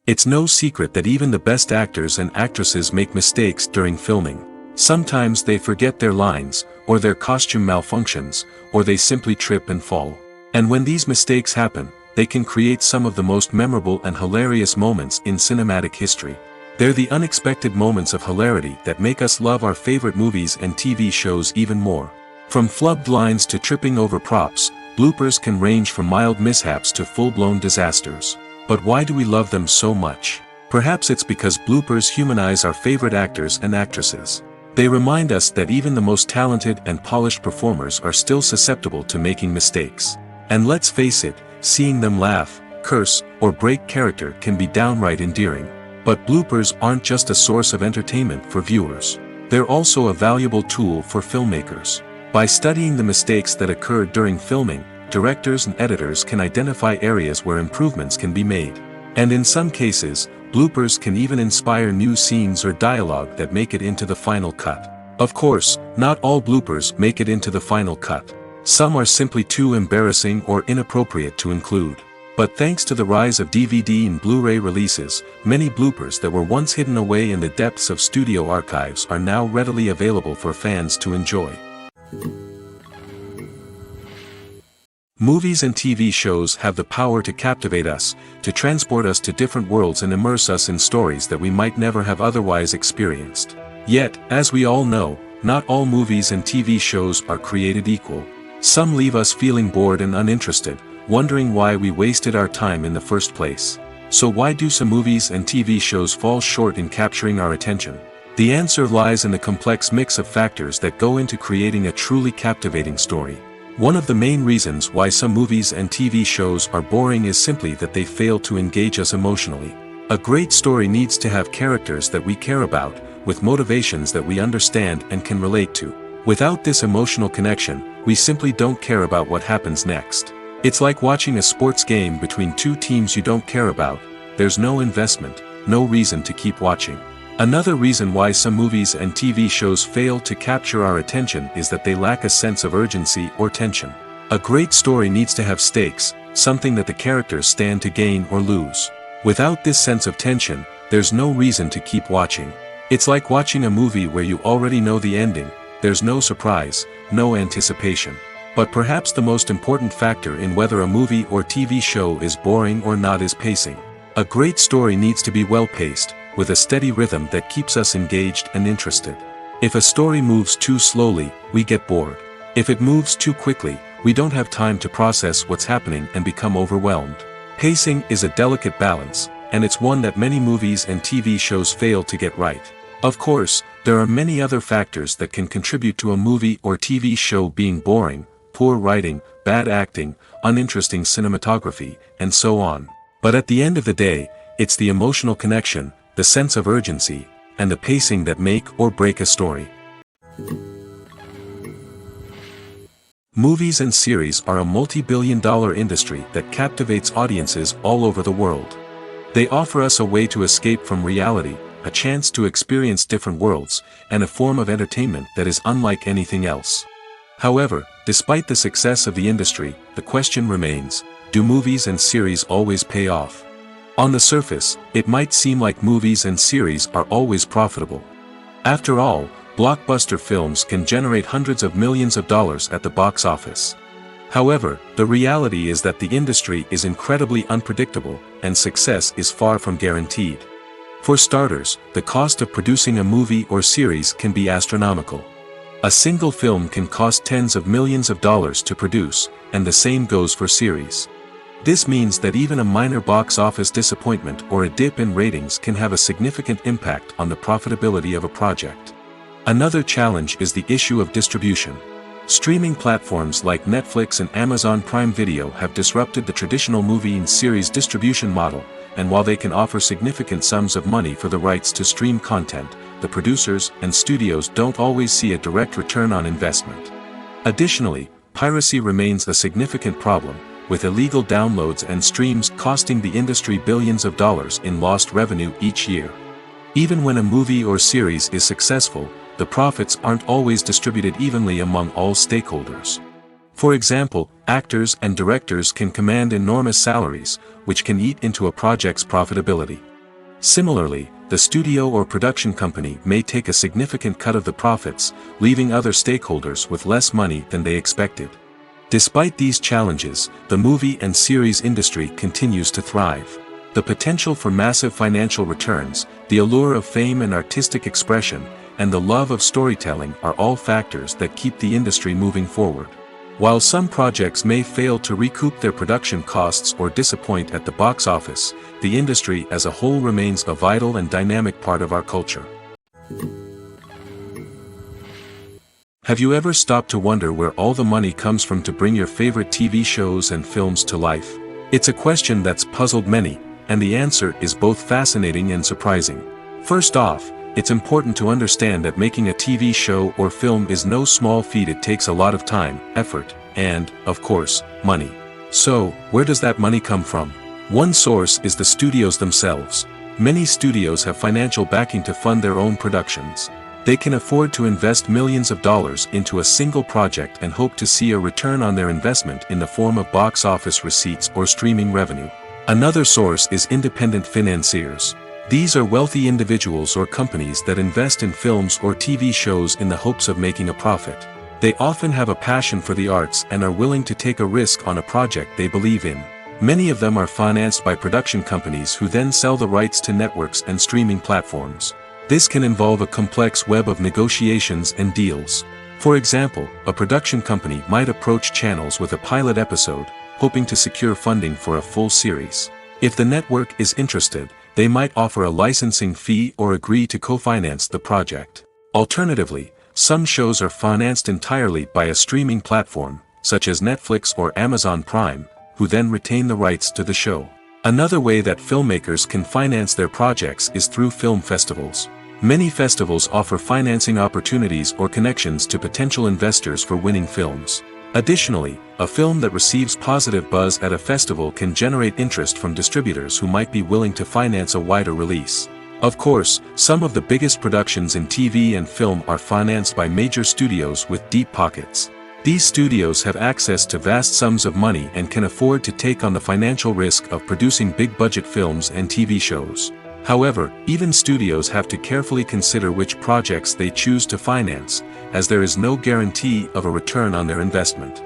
It's no secret that even the best actors and actresses make mistakes during filming. Sometimes they forget their lines, or their costume malfunctions, or they simply trip and fall. And when these mistakes happen, they can create some of the most memorable and hilarious moments in cinematic history. They're the unexpected moments of hilarity that make us love our favorite movies and TV shows even more. From flubbed lines to tripping over props, bloopers can range from mild mishaps to full-blown disasters. But why do we love them so much? Perhaps it's because bloopers humanize our favorite actors and actresses. They remind us that even the most talented and polished performers are still susceptible to making mistakes. And let's face it, seeing them laugh, curse, or break character can be downright endearing. But bloopers aren't just a source of entertainment for viewers. They're also a valuable tool for filmmakers. By studying the mistakes that occurred during filming, directors and editors can identify areas where improvements can be made. And in some cases, bloopers can even inspire new scenes or dialogue that make it into the final cut. Of course, not all bloopers make it into the final cut. Some are simply too embarrassing or inappropriate to include. But thanks to the rise of DVD and Blu-ray releases, many bloopers that were once hidden away in the depths of studio archives are now readily available for fans to enjoy. Movies and TV shows have the power to captivate us, to transport us to different worlds and immerse us in stories that we might never have otherwise experienced. Yet, as we all know, not all movies and TV shows are created equal. Some leave us feeling bored and uninterested, wondering why we wasted our time in the first place. So why do some movies and TV shows fall short in capturing our attention? The answer lies in the complex mix of factors that go into creating a truly captivating story. One of the main reasons why some movies and TV shows are boring is simply that they fail to engage us emotionally. A great story needs to have characters that we care about, with motivations that we understand and can relate to. Without this emotional connection, we simply don't care about what happens next. It's like watching a sports game between two teams you don't care about. There's no investment, no reason to keep watching. Another reason why some movies and TV shows fail to capture our attention is that they lack a sense of urgency or tension. A great story needs to have stakes, something that the characters stand to gain or lose. Without this sense of tension, there's no reason to keep watching. It's like watching a movie where you already know the ending. There's no surprise, no anticipation. But perhaps the most important factor in whether a movie or TV show is boring or not is pacing. A great story needs to be well-paced, with a steady rhythm that keeps us engaged and interested. If a story moves too slowly, we get bored. If it moves too quickly, we don't have time to process what's happening and become overwhelmed. Pacing is a delicate balance, and it's one that many movies and TV shows fail to get right. Of course, there are many other factors that can contribute to a movie or TV show being boring: poor writing, bad acting, uninteresting cinematography, and so on. But at the end of the day, it's the emotional connection, the sense of urgency, and the pacing that make or break a story. Movies and series are a multi-billion-dollar industry that captivates audiences all over the world. They offer us a way to escape from reality, a chance to experience different worlds, and a form of entertainment that is unlike anything else. However, despite the success of the industry, the question remains: do movies and series always pay off? On the surface, it might seem like movies and series are always profitable. After all, blockbuster films can generate hundreds of millions of dollars at the box office. However, the reality is that the industry is incredibly unpredictable, and success is far from guaranteed. For starters, the cost of producing a movie or series can be astronomical. A single film can cost tens of millions of dollars to produce, and the same goes for series. This means that even a minor box office disappointment or a dip in ratings can have a significant impact on the profitability of a project. Another challenge is the issue of distribution. Streaming platforms like Netflix and Amazon Prime Video have disrupted the traditional movie and series distribution model, and while they can offer significant sums of money for the rights to stream content, the producers and studios don't always see a direct return on investment. Additionally, piracy remains a significant problem, with illegal downloads and streams costing the industry billions of dollars in lost revenue each year. Even when a movie or series is successful, the profits aren't always distributed evenly among all stakeholders. For example, actors and directors can command enormous salaries, which can eat into a project's profitability. Similarly, the studio or production company may take a significant cut of the profits, leaving other stakeholders with less money than they expected. Despite these challenges, the movie and series industry continues to thrive. The potential for massive financial returns, the allure of fame and artistic expression, and the love of storytelling are all factors that keep the industry moving forward. While some projects may fail to recoup their production costs or disappoint at the box office, the industry as a whole remains a vital and dynamic part of our culture. Have you ever stopped to wonder where all the money comes from to bring your favorite TV shows and films to life? It's a question that's puzzled many, and the answer is both fascinating and surprising. First off, it's important to understand that making a TV show or film is no small feat. It takes a lot of time, effort, and, of course, money. So, where does that money come from? One source is the studios themselves. Many studios have financial backing to fund their own productions. They can afford to invest millions of dollars into a single project and hope to see a return on their investment in the form of box office receipts or streaming revenue. Another source is independent financiers. These are wealthy individuals or companies that invest in films or TV shows in the hopes of making a profit. They often have a passion for the arts and are willing to take a risk on a project they believe in. Many of them are financed by production companies who then sell the rights to networks and streaming platforms. This can involve a complex web of negotiations and deals. For example, a production company might approach channels with a pilot episode, hoping to secure funding for a full series. If the network is interested, they might offer a licensing fee or agree to co-finance the project. Alternatively, some shows are financed entirely by a streaming platform, such as Netflix or Amazon Prime, who then retain the rights to the show. Another way that filmmakers can finance their projects is through film festivals. Many festivals offer financing opportunities or connections to potential investors for winning films. Additionally, a film that receives positive buzz at a festival can generate interest from distributors who might be willing to finance a wider release. Of course, some of the biggest productions in TV and film are financed by major studios with deep pockets. These studios have access to vast sums of money and can afford to take on the financial risk of producing big-budget films and TV shows. However, even studios have to carefully consider which projects they choose to finance, as there is no guarantee of a return on their investment.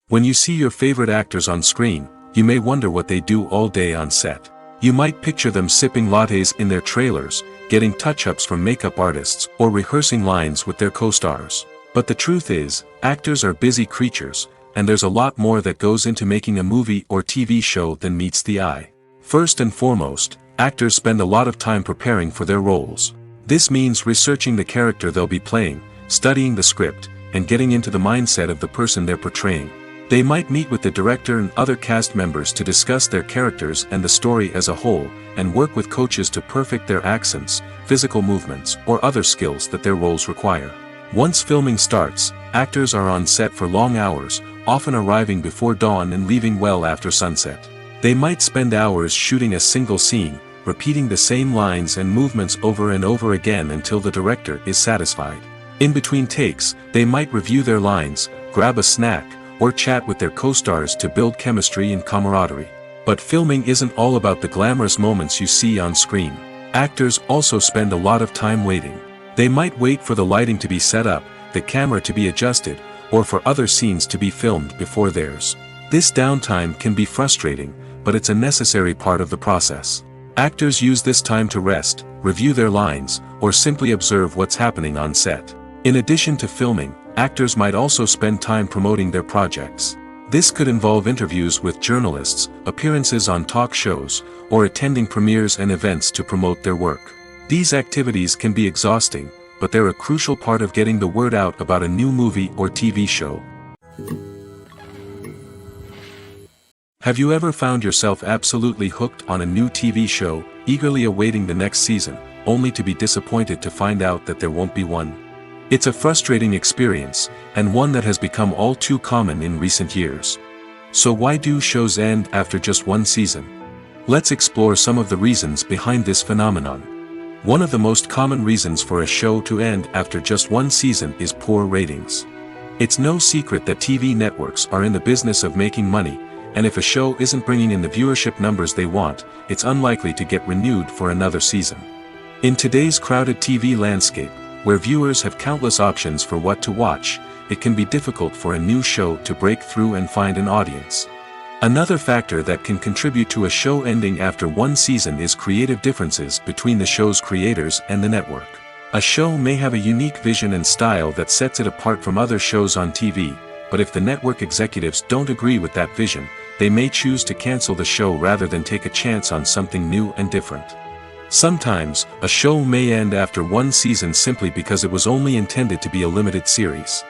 When you see your favorite actors on screen, you may wonder what they do all day on set. You might picture them sipping lattes in their trailers, getting touch-ups from makeup artists, or rehearsing lines with their co-stars. But the truth is, actors are busy creatures, and there's a lot more that goes into making a movie or TV show than meets the eye. First and foremost, actors spend a lot of time preparing for their roles. This means researching the character they'll be playing, studying the script, and getting into the mindset of the person they're portraying. They might meet with the director and other cast members to discuss their characters and the story as a whole, and work with coaches to perfect their accents, physical movements, or other skills that their roles require. Once filming starts, actors are on set for long hours, often arriving before dawn and leaving well after sunset. They might spend hours shooting a single scene, repeating the same lines and movements over and over again until the director is satisfied. In between takes, they might review their lines, grab a snack, or chat with their co-stars to build chemistry and camaraderie. But filming isn't all about the glamorous moments you see on screen. Actors also spend a lot of time waiting. They might wait for the lighting to be set up, the camera to be adjusted, or for other scenes to be filmed before theirs. This downtime can be frustrating, but it's a necessary part of the process. Actors use this time to rest, review their lines, or simply observe what's happening on set. In addition to filming, actors might also spend time promoting their projects. This could involve interviews with journalists, appearances on talk shows, or attending premieres and events to promote their work. These activities can be exhausting, but they're a crucial part of getting the word out about a new movie or TV show. Have you ever found yourself absolutely hooked on a new TV show, eagerly awaiting the next season, only to be disappointed to find out that there won't be one? It's a frustrating experience, and one that has become all too common in recent years. So why do shows end after just one season? Let's explore some of the reasons behind this phenomenon. One of the most common reasons for a show to end after just one season is poor ratings. It's no secret that TV networks are in the business of making money, and if a show isn't bringing in the viewership numbers they want, it's unlikely to get renewed for another season. In today's crowded TV landscape, where viewers have countless options for what to watch, it can be difficult for a new show to break through and find an audience. Another factor that can contribute to a show ending after one season is creative differences between the show's creators and the network. A show may have a unique vision and style that sets it apart from other shows on TV, but if the network executives don't agree with that vision, they may choose to cancel the show rather than take a chance on something new and different. Sometimes, a show may end after one season simply because it was only intended to be a limited series.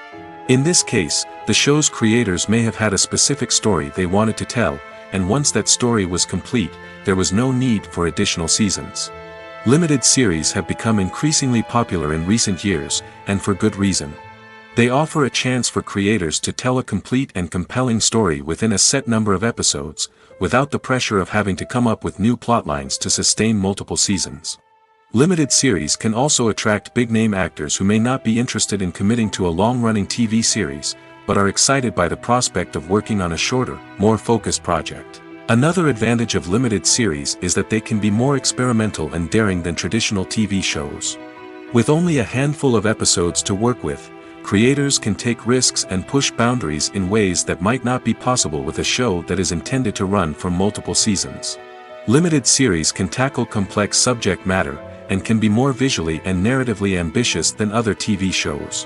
In this case, the show's creators may have had a specific story they wanted to tell, and once that story was complete, there was no need for additional seasons. Limited series have become increasingly popular in recent years, and for good reason. They offer a chance for creators to tell a complete and compelling story within a set number of episodes, without the pressure of having to come up with new plotlines to sustain multiple seasons. Limited series can also attract big-name actors who may not be interested in committing to a long-running TV series, but are excited by the prospect of working on a shorter, more focused project. Another advantage of limited series is that they can be more experimental and daring than traditional TV shows. With only a handful of episodes to work with, creators can take risks and push boundaries in ways that might not be possible with a show that is intended to run for multiple seasons. Limited series can tackle complex subject matter, and can be more visually and narratively ambitious than other TV shows.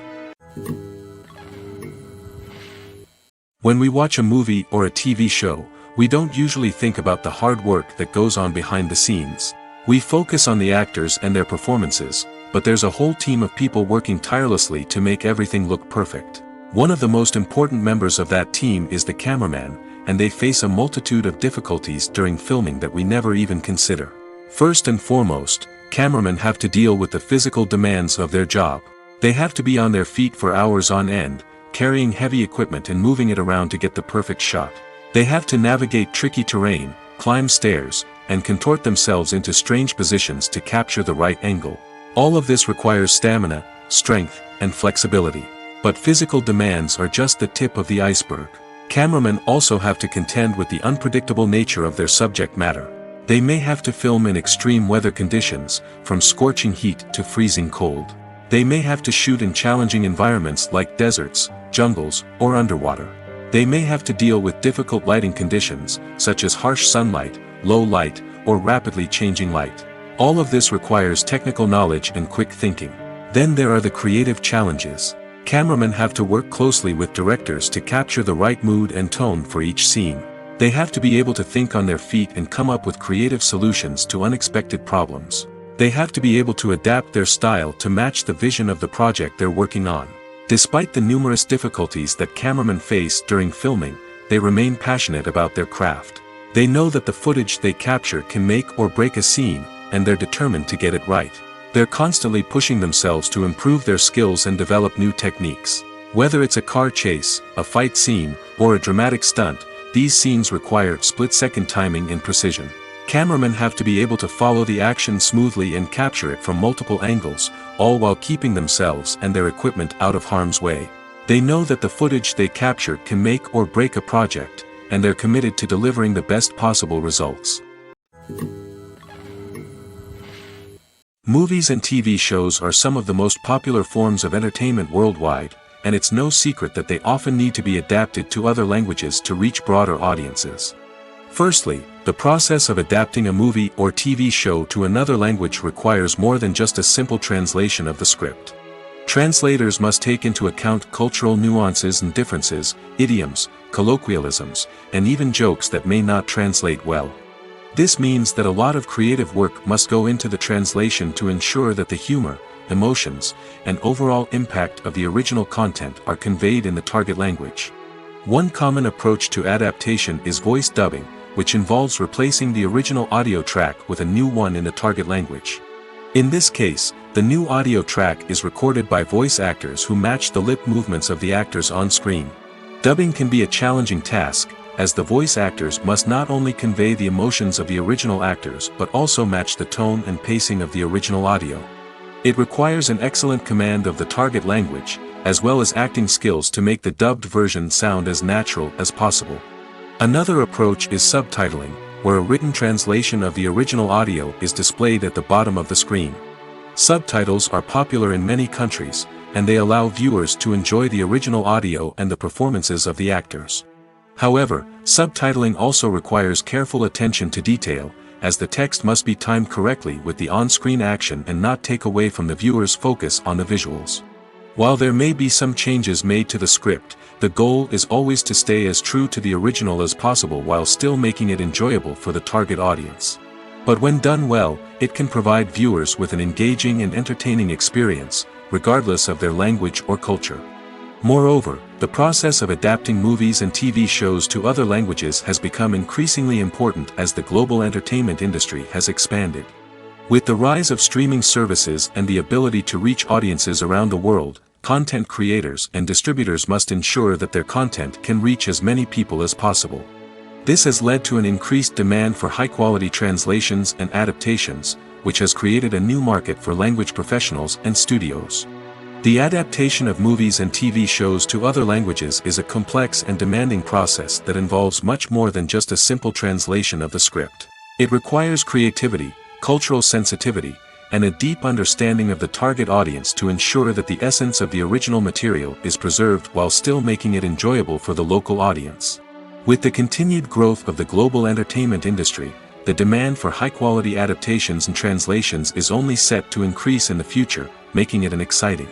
When we watch a movie or a TV show, we don't usually think about the hard work that goes on behind the scenes. We focus on the actors and their performances, but there's a whole team of people working tirelessly to make everything look perfect. One of the most important members of that team is the cameraman, and they face a multitude of difficulties during filming that we never even consider. First and foremost, cameramen have to deal with the physical demands of their job. They have to be on their feet for hours on end, carrying heavy equipment and moving it around to get the perfect shot. They have to navigate tricky terrain, climb stairs, and contort themselves into strange positions to capture the right angle. All of this requires stamina, strength, and flexibility. But physical demands are just the tip of the iceberg. Cameramen also have to contend with the unpredictable nature of their subject matter. They may have to film in extreme weather conditions, from scorching heat to freezing cold. They may have to shoot in challenging environments like deserts, jungles, or underwater. They may have to deal with difficult lighting conditions, such as harsh sunlight, low light, or rapidly changing light. All of this requires technical knowledge and quick thinking. Then there are the creative challenges. Cameramen have to work closely with directors to capture the right mood and tone for each scene. They have to be able to think on their feet and come up with creative solutions to unexpected problems. They have to be able to adapt their style to match the vision of the project they're working on. Despite the numerous difficulties that cameramen face during filming, they remain passionate about their craft. They know that the footage they capture can make or break a scene, and they're determined to get it right. They're constantly pushing themselves to improve their skills and develop new techniques. Whether it's a car chase, a fight scene, or a dramatic stunt, these scenes require split-second timing and precision. Cameramen have to be able to follow the action smoothly and capture it from multiple angles, all while keeping themselves and their equipment out of harm's way. They know that the footage they capture can make or break a project, and they're committed to delivering the best possible results. Movies and TV shows are some of the most popular forms of entertainment worldwide, and it's no secret that they often need to be adapted to other languages to reach broader audiences. Firstly, the process of adapting a movie or TV show to another language requires more than just a simple translation of the script. Translators must take into account cultural nuances and differences, idioms, colloquialisms, and even jokes that may not translate well. This means that a lot of creative work must go into the translation to ensure that the humor, emotions, and overall impact of the original content are conveyed in the target language. One common approach to adaptation is voice dubbing, which involves replacing the original audio track with a new one in the target language. In this case, the new audio track is recorded by voice actors who match the lip movements of the actors on screen. Dubbing can be a challenging task, as the voice actors must not only convey the emotions of the original actors but also match the tone and pacing of the original audio. It requires an excellent command of the target language, as well as acting skills to make the dubbed version sound as natural as possible. Another approach is subtitling, where a written translation of the original audio is displayed at the bottom of the screen. Subtitles are popular in many countries, and they allow viewers to enjoy the original audio and the performances of the actors. However, subtitling also requires careful attention to detail, as the text must be timed correctly with the on-screen action and not take away from the viewer's focus on the visuals. While there may be some changes made to the script, the goal is always to stay as true to the original as possible while still making it enjoyable for the target audience. But when done well, it can provide viewers with an engaging and entertaining experience, regardless of their language or culture. Moreover, the process of adapting movies and TV shows to other languages has become increasingly important as the global entertainment industry has expanded. With the rise of streaming services and the ability to reach audiences around the world, content creators and distributors must ensure that their content can reach as many people as possible. This has led to an increased demand for high-quality translations and adaptations, which has created a new market for language professionals and studios. The adaptation of movies and TV shows to other languages is a complex and demanding process that involves much more than just a simple translation of the script. It requires creativity, cultural sensitivity, and a deep understanding of the target audience to ensure that the essence of the original material is preserved while still making it enjoyable for the local audience. With the continued growth of the global entertainment industry, the demand for high-quality adaptations and translations is only set to increase in the future, making it an exciting.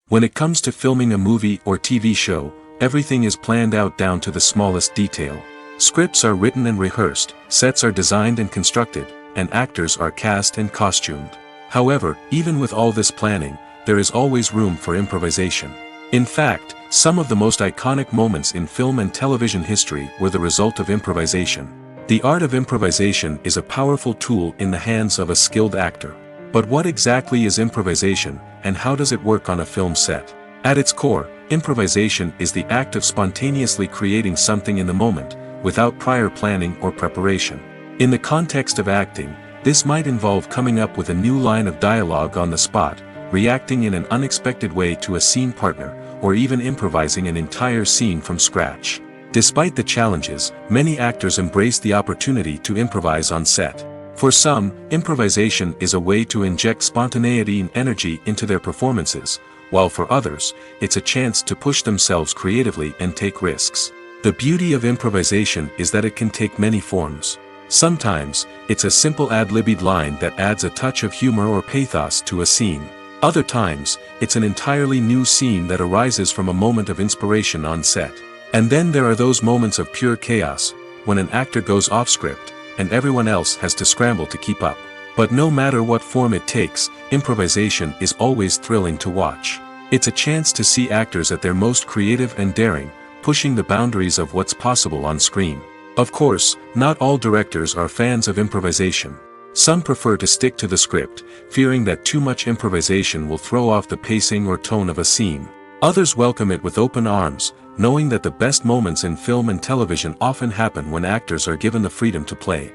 When it comes to filming a movie or TV show, everything is planned out down to the smallest detail. Scripts are written and rehearsed, sets are designed and constructed, and actors are cast and costumed. However, even with all this planning, there is always room for improvisation. In fact, some of the most iconic moments in film and television history were the result of improvisation. The art of improvisation is a powerful tool in the hands of a skilled actor. But what exactly is improvisation, and how does it work on a film set? At its core, improvisation is the act of spontaneously creating something in the moment, without prior planning or preparation. In the context of acting, this might involve coming up with a new line of dialogue on the spot, reacting in an unexpected way to a scene partner, or even improvising an entire scene from scratch. Despite the challenges, many actors embrace the opportunity to improvise on set. For some, improvisation is a way to inject spontaneity and energy into their performances, while for others, it's a chance to push themselves creatively and take risks. The beauty of improvisation is that it can take many forms. Sometimes, it's a simple ad-libbed line that adds a touch of humor or pathos to a scene. Other times, it's an entirely new scene that arises from a moment of inspiration on set. And then there are those moments of pure chaos, when an actor goes off script, and everyone else has to scramble to keep up. But no matter what form it takes, improvisation is always thrilling to watch. It's a chance to see actors at their most creative and daring, pushing the boundaries of what's possible on screen. Of course, not all directors are fans of improvisation. Some prefer to stick to the script, fearing that too much improvisation will throw off the pacing or tone of a scene. Others welcome it with open arms, knowing that the best moments in film and television often happen when actors are given the freedom to play.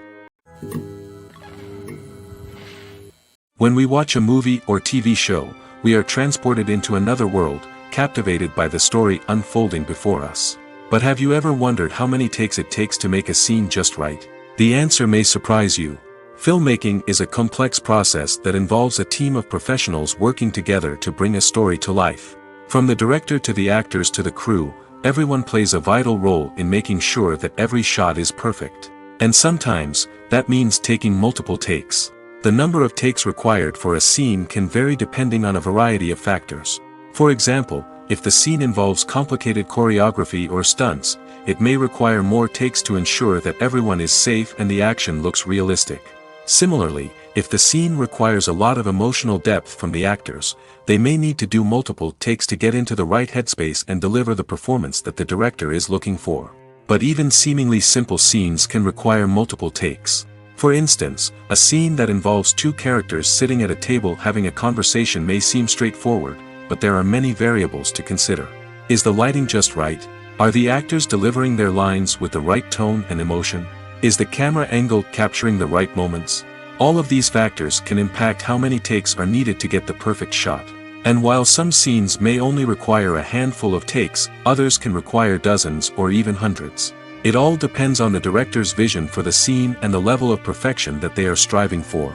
When we watch a movie or TV show, we are transported into another world, captivated by the story unfolding before us. But have you ever wondered how many takes it takes to make a scene just right? The answer may surprise you. Filmmaking is a complex process that involves a team of professionals working together to bring a story to life. From the director to the actors to the crew, everyone plays a vital role in making sure that every shot is perfect. And sometimes, that means taking multiple takes. The number of takes required for a scene can vary depending on a variety of factors. For example, if the scene involves complicated choreography or stunts, it may require more takes to ensure that everyone is safe and the action looks realistic. Similarly, if the scene requires a lot of emotional depth from the actors, they may need to do multiple takes to get into the right headspace and deliver the performance that the director is looking for. But even seemingly simple scenes can require multiple takes. For instance, a scene that involves two characters sitting at a table having a conversation may seem straightforward, but there are many variables to consider. Is the lighting just right? Are the actors delivering their lines with the right tone and emotion? Is the camera angle capturing the right moments? All of these factors can impact how many takes are needed to get the perfect shot. And while some scenes may only require a handful of takes, others can require dozens or even hundreds. It all depends on the director's vision for the scene and the level of perfection that they are striving for.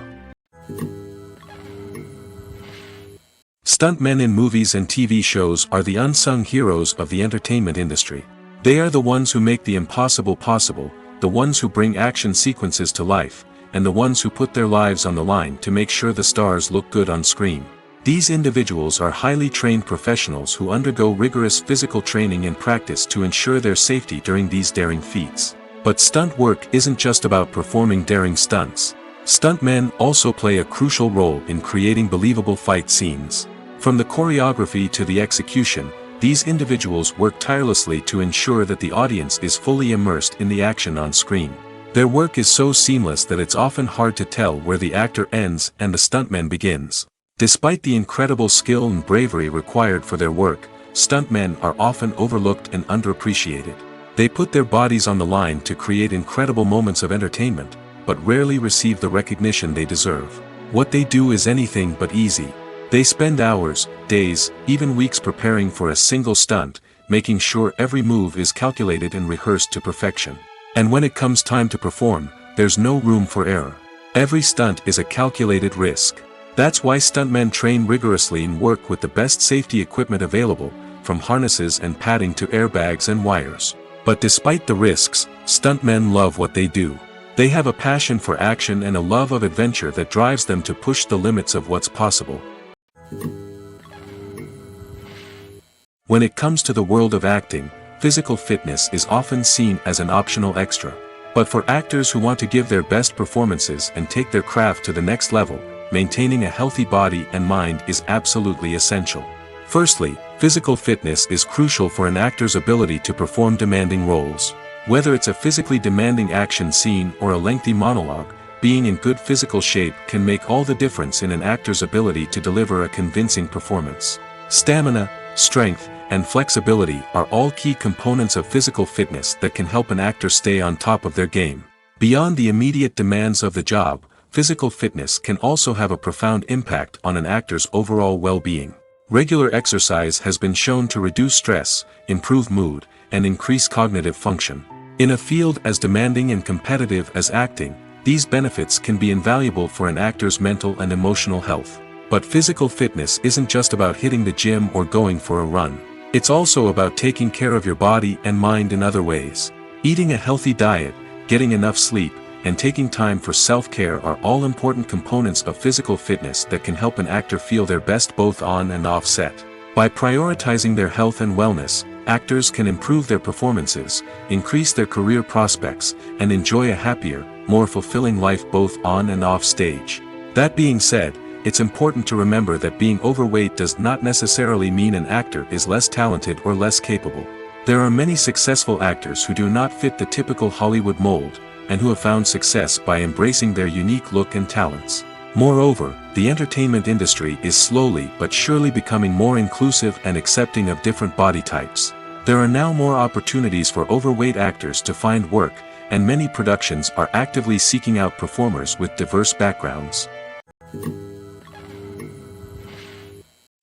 Stuntmen in movies and TV shows are the unsung heroes of the entertainment industry. They are the ones who make the impossible possible, the ones who bring action sequences to life, and the ones who put their lives on the line to make sure the stars look good on screen. These individuals are highly trained professionals who undergo rigorous physical training and practice to ensure their safety during these daring feats. But stunt work isn't just about performing daring stunts. Stuntmen also play a crucial role in creating believable fight scenes. From the choreography to the execution, these individuals work tirelessly to ensure that the audience is fully immersed in the action on screen. Their work is so seamless that it's often hard to tell where the actor ends and the stuntman begins. Despite the incredible skill and bravery required for their work, stuntmen are often overlooked and underappreciated. They put their bodies on the line to create incredible moments of entertainment, but rarely receive the recognition they deserve. What they do is anything but easy. They spend hours, days, even weeks preparing for a single stunt, making sure every move is calculated and rehearsed to perfection. And when it comes time to perform, there's no room for error. Every stunt is a calculated risk. That's why stuntmen train rigorously and work with the best safety equipment available, from harnesses and padding to airbags and wires. But despite the risks, stuntmen love what they do. They have a passion for action and a love of adventure that drives them to push the limits of what's possible. When it comes to the world of acting, physical fitness is often seen as an optional extra. But for actors who want to give their best performances and take their craft to the next level, maintaining a healthy body and mind is absolutely essential. Firstly, physical fitness is crucial for an actor's ability to perform demanding roles. Whether it's a physically demanding action scene or a lengthy monologue, being in good physical shape can make all the difference in an actor's ability to deliver a convincing performance. Stamina, strength, and flexibility are all key components of physical fitness that can help an actor stay on top of their game. Beyond the immediate demands of the job, physical fitness can also have a profound impact on an actor's overall well-being. Regular exercise has been shown to reduce stress, improve mood, and increase cognitive function. In a field as demanding and competitive as acting, these benefits can be invaluable for an actor's mental and emotional health. But physical fitness isn't just about hitting the gym or going for a run. It's also about taking care of your body and mind in other ways. Eating a healthy diet, getting enough sleep, and taking time for self-care are all important components of physical fitness that can help an actor feel their best both on and off set. By prioritizing their health and wellness, actors can improve their performances, increase their career prospects, and enjoy a happier, more fulfilling life both on and off stage. That being said, it's important to remember that being overweight does not necessarily mean an actor is less talented or less capable. There are many successful actors who do not fit the typical Hollywood mold, and who have found success by embracing their unique look and talents. Moreover, the entertainment industry is slowly but surely becoming more inclusive and accepting of different body types. There are now more opportunities for overweight actors to find work, and many productions are actively seeking out performers with diverse backgrounds.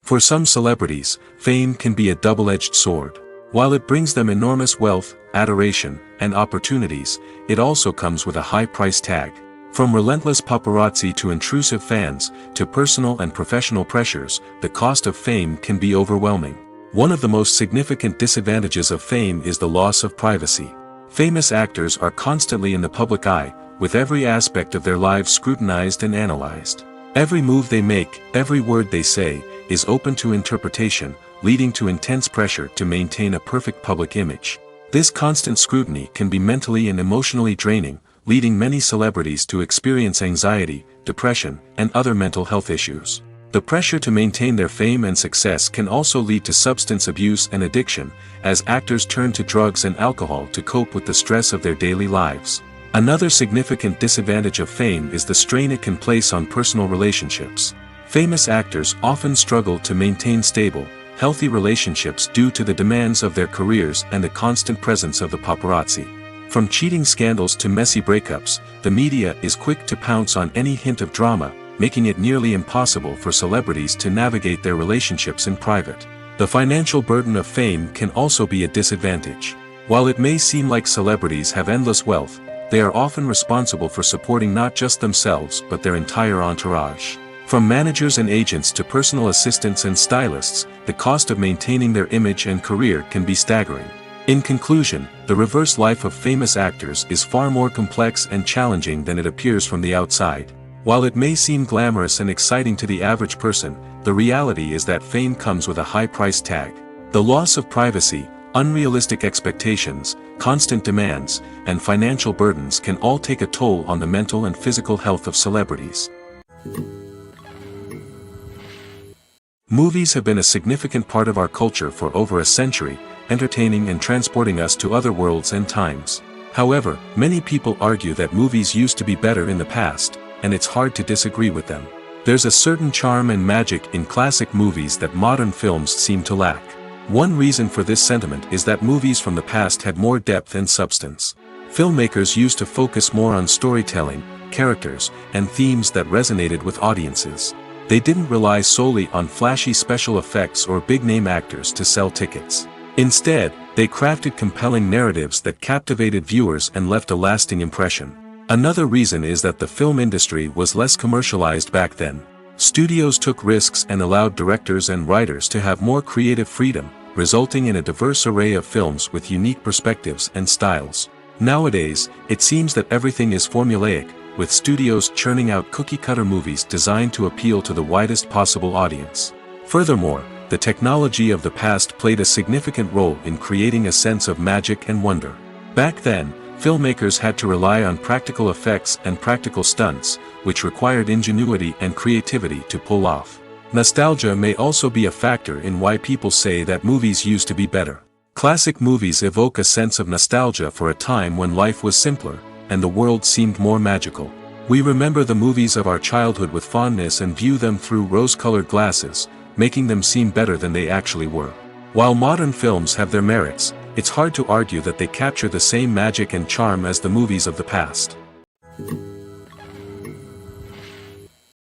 For some celebrities, fame can be a double-edged sword. While it brings them enormous wealth, adoration, and opportunities, it also comes with a high price tag. From relentless paparazzi to intrusive fans, to personal and professional pressures, the cost of fame can be overwhelming. One of the most significant disadvantages of fame is the loss of privacy. Famous actors are constantly in the public eye, with every aspect of their lives scrutinized and analyzed. Every move they make, every word they say, is open to interpretation, leading to intense pressure to maintain a perfect public image. This constant scrutiny can be mentally and emotionally draining, leading many celebrities to experience anxiety, depression, and other mental health issues. The pressure to maintain their fame and success can also lead to substance abuse and addiction, as actors turn to drugs and alcohol to cope with the stress of their daily lives. Another significant disadvantage of fame is the strain it can place on personal relationships. Famous actors often struggle to maintain stable, healthy relationships due to the demands of their careers and the constant presence of the paparazzi. From cheating scandals to messy breakups, the media is quick to pounce on any hint of drama, making it nearly impossible for celebrities to navigate their relationships in private. The financial burden of fame can also be a disadvantage. While it may seem like celebrities have endless wealth, they are often responsible for supporting not just themselves but their entire entourage. From managers and agents to personal assistants and stylists, the cost of maintaining their image and career can be staggering. In conclusion, the reverse life of famous actors is far more complex and challenging than it appears from the outside. While it may seem glamorous and exciting to the average person, the reality is that fame comes with a high price tag. The loss of privacy, unrealistic expectations, constant demands, and financial burdens can all take a toll on the mental and physical health of celebrities. Movies have been a significant part of our culture for over a century, entertaining and transporting us to other worlds and times. However, many people argue that movies used to be better in the past, and it's hard to disagree with them. There's a certain charm and magic in classic movies that modern films seem to lack. One reason for this sentiment is that movies from the past had more depth and substance. Filmmakers used to focus more on storytelling, characters, and themes that resonated with audiences. They didn't rely solely on flashy special effects or big-name actors to sell tickets. Instead, they crafted compelling narratives that captivated viewers and left a lasting impression. Another reason is that the film industry was less commercialized back then. Studios took risks and allowed directors and writers to have more creative freedom, resulting in a diverse array of films with unique perspectives and styles. Nowadays, it seems that everything is formulaic, with studios churning out cookie-cutter movies designed to appeal to the widest possible audience. Furthermore, the technology of the past played a significant role in creating a sense of magic and wonder. Back then, filmmakers had to rely on practical effects and practical stunts, which required ingenuity and creativity to pull off. Nostalgia may also be a factor in why people say that movies used to be better. Classic movies evoke a sense of nostalgia for a time when life was simpler, and the world seemed more magical. We remember the movies of our childhood with fondness and view them through rose-colored glasses, making them seem better than they actually were. While modern films have their merits, it's hard to argue that they capture the same magic and charm as the movies of the past.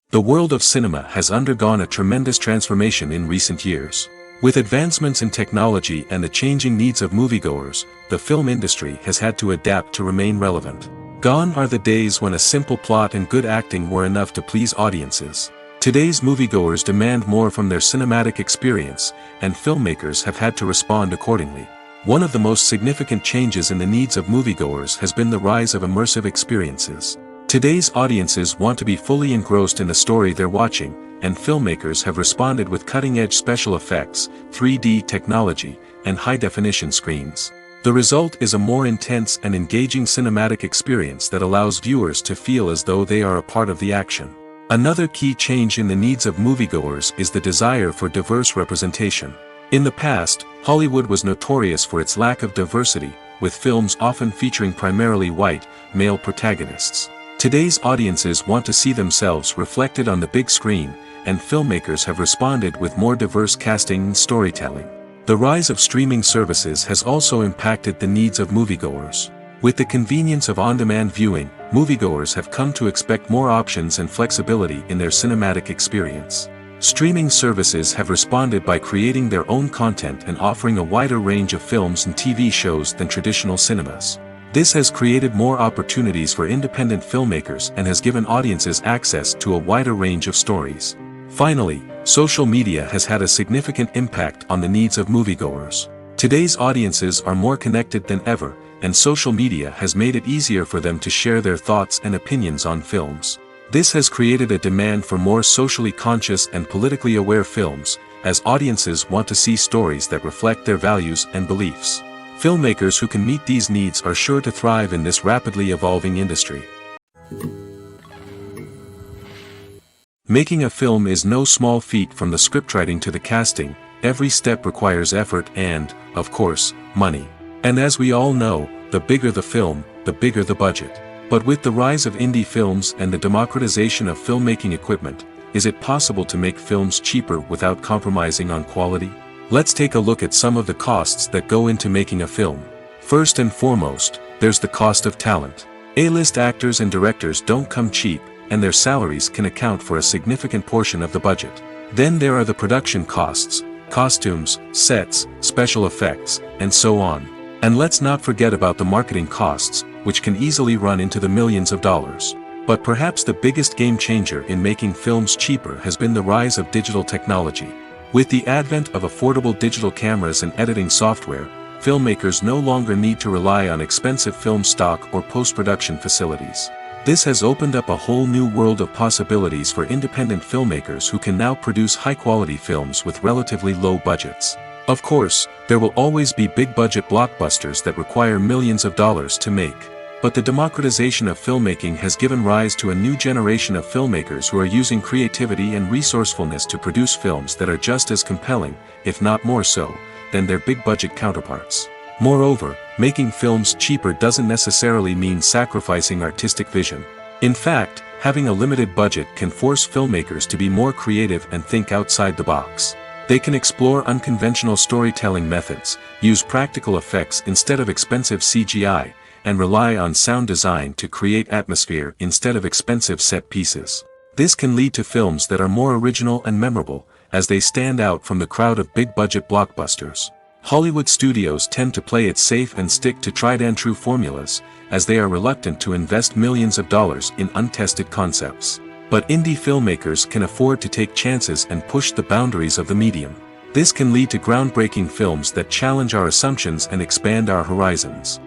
The world of cinema has undergone a tremendous transformation in recent years. With advancements in technology and the changing needs of moviegoers, the film industry has had to adapt to remain relevant. Gone are the days when a simple plot and good acting were enough to please audiences. Today's moviegoers demand more from their cinematic experience, and filmmakers have had to respond accordingly. One of the most significant changes in the needs of moviegoers has been the rise of immersive experiences. Today's audiences want to be fully engrossed in the story they're watching, and filmmakers have responded with cutting-edge special effects, 3D technology, and high-definition screens. The result is a more intense and engaging cinematic experience that allows viewers to feel as though they are a part of the action. Another key change in the needs of moviegoers is the desire for diverse representation. In the past, Hollywood was notorious for its lack of diversity, with films often featuring primarily white, male protagonists. Today's audiences want to see themselves reflected on the big screen, and filmmakers have responded with more diverse casting and storytelling. The rise of streaming services has also impacted the needs of moviegoers. With the convenience of on-demand viewing, moviegoers have come to expect more options and flexibility in their cinematic experience. Streaming services have responded by creating their own content and offering a wider range of films and TV shows than traditional cinemas. This has created more opportunities for independent filmmakers and has given audiences access to a wider range of stories. Finally, social media has had a significant impact on the needs of moviegoers. Today's audiences are more connected than ever, and social media has made it easier for them to share their thoughts and opinions on films. This has created a demand for more socially conscious and politically aware films, as audiences want to see stories that reflect their values and beliefs. Filmmakers who can meet these needs are sure to thrive in this rapidly evolving industry. Making a film is no small feat. From the scriptwriting to the casting, every step requires effort and, of course, money. And as we all know, the bigger the film, the bigger the budget. But with the rise of indie films and the democratization of filmmaking equipment, is it possible to make films cheaper without compromising on quality? Let's take a look at some of the costs that go into making a film. First and foremost, there's the cost of talent. A-list actors and directors don't come cheap, and their salaries can account for a significant portion of the budget. Then there are the production costs, costumes, sets, special effects, and so on. And let's not forget about the marketing costs, which can easily run into the millions of dollars. But perhaps the biggest game changer in making films cheaper has been the rise of digital technology. With the advent of affordable digital cameras and editing software, filmmakers no longer need to rely on expensive film stock or post-production facilities. This has opened up a whole new world of possibilities for independent filmmakers who can now produce high-quality films with relatively low budgets. Of course, there will always be big-budget blockbusters that require millions of dollars to make. But the democratization of filmmaking has given rise to a new generation of filmmakers who are using creativity and resourcefulness to produce films that are just as compelling, if not more so, than their big-budget counterparts. Moreover, making films cheaper doesn't necessarily mean sacrificing artistic vision. In fact, having a limited budget can force filmmakers to be more creative and think outside the box. They can explore unconventional storytelling methods, use practical effects instead of expensive CGI, and rely on sound design to create atmosphere instead of expensive set pieces. This can lead to films that are more original and memorable, as they stand out from the crowd of big-budget blockbusters. Hollywood studios tend to play it safe and stick to tried-and-true formulas, as they are reluctant to invest millions of dollars in untested concepts. But indie filmmakers can afford to take chances and push the boundaries of the medium. This can lead to groundbreaking films that challenge our assumptions and expand our horizons.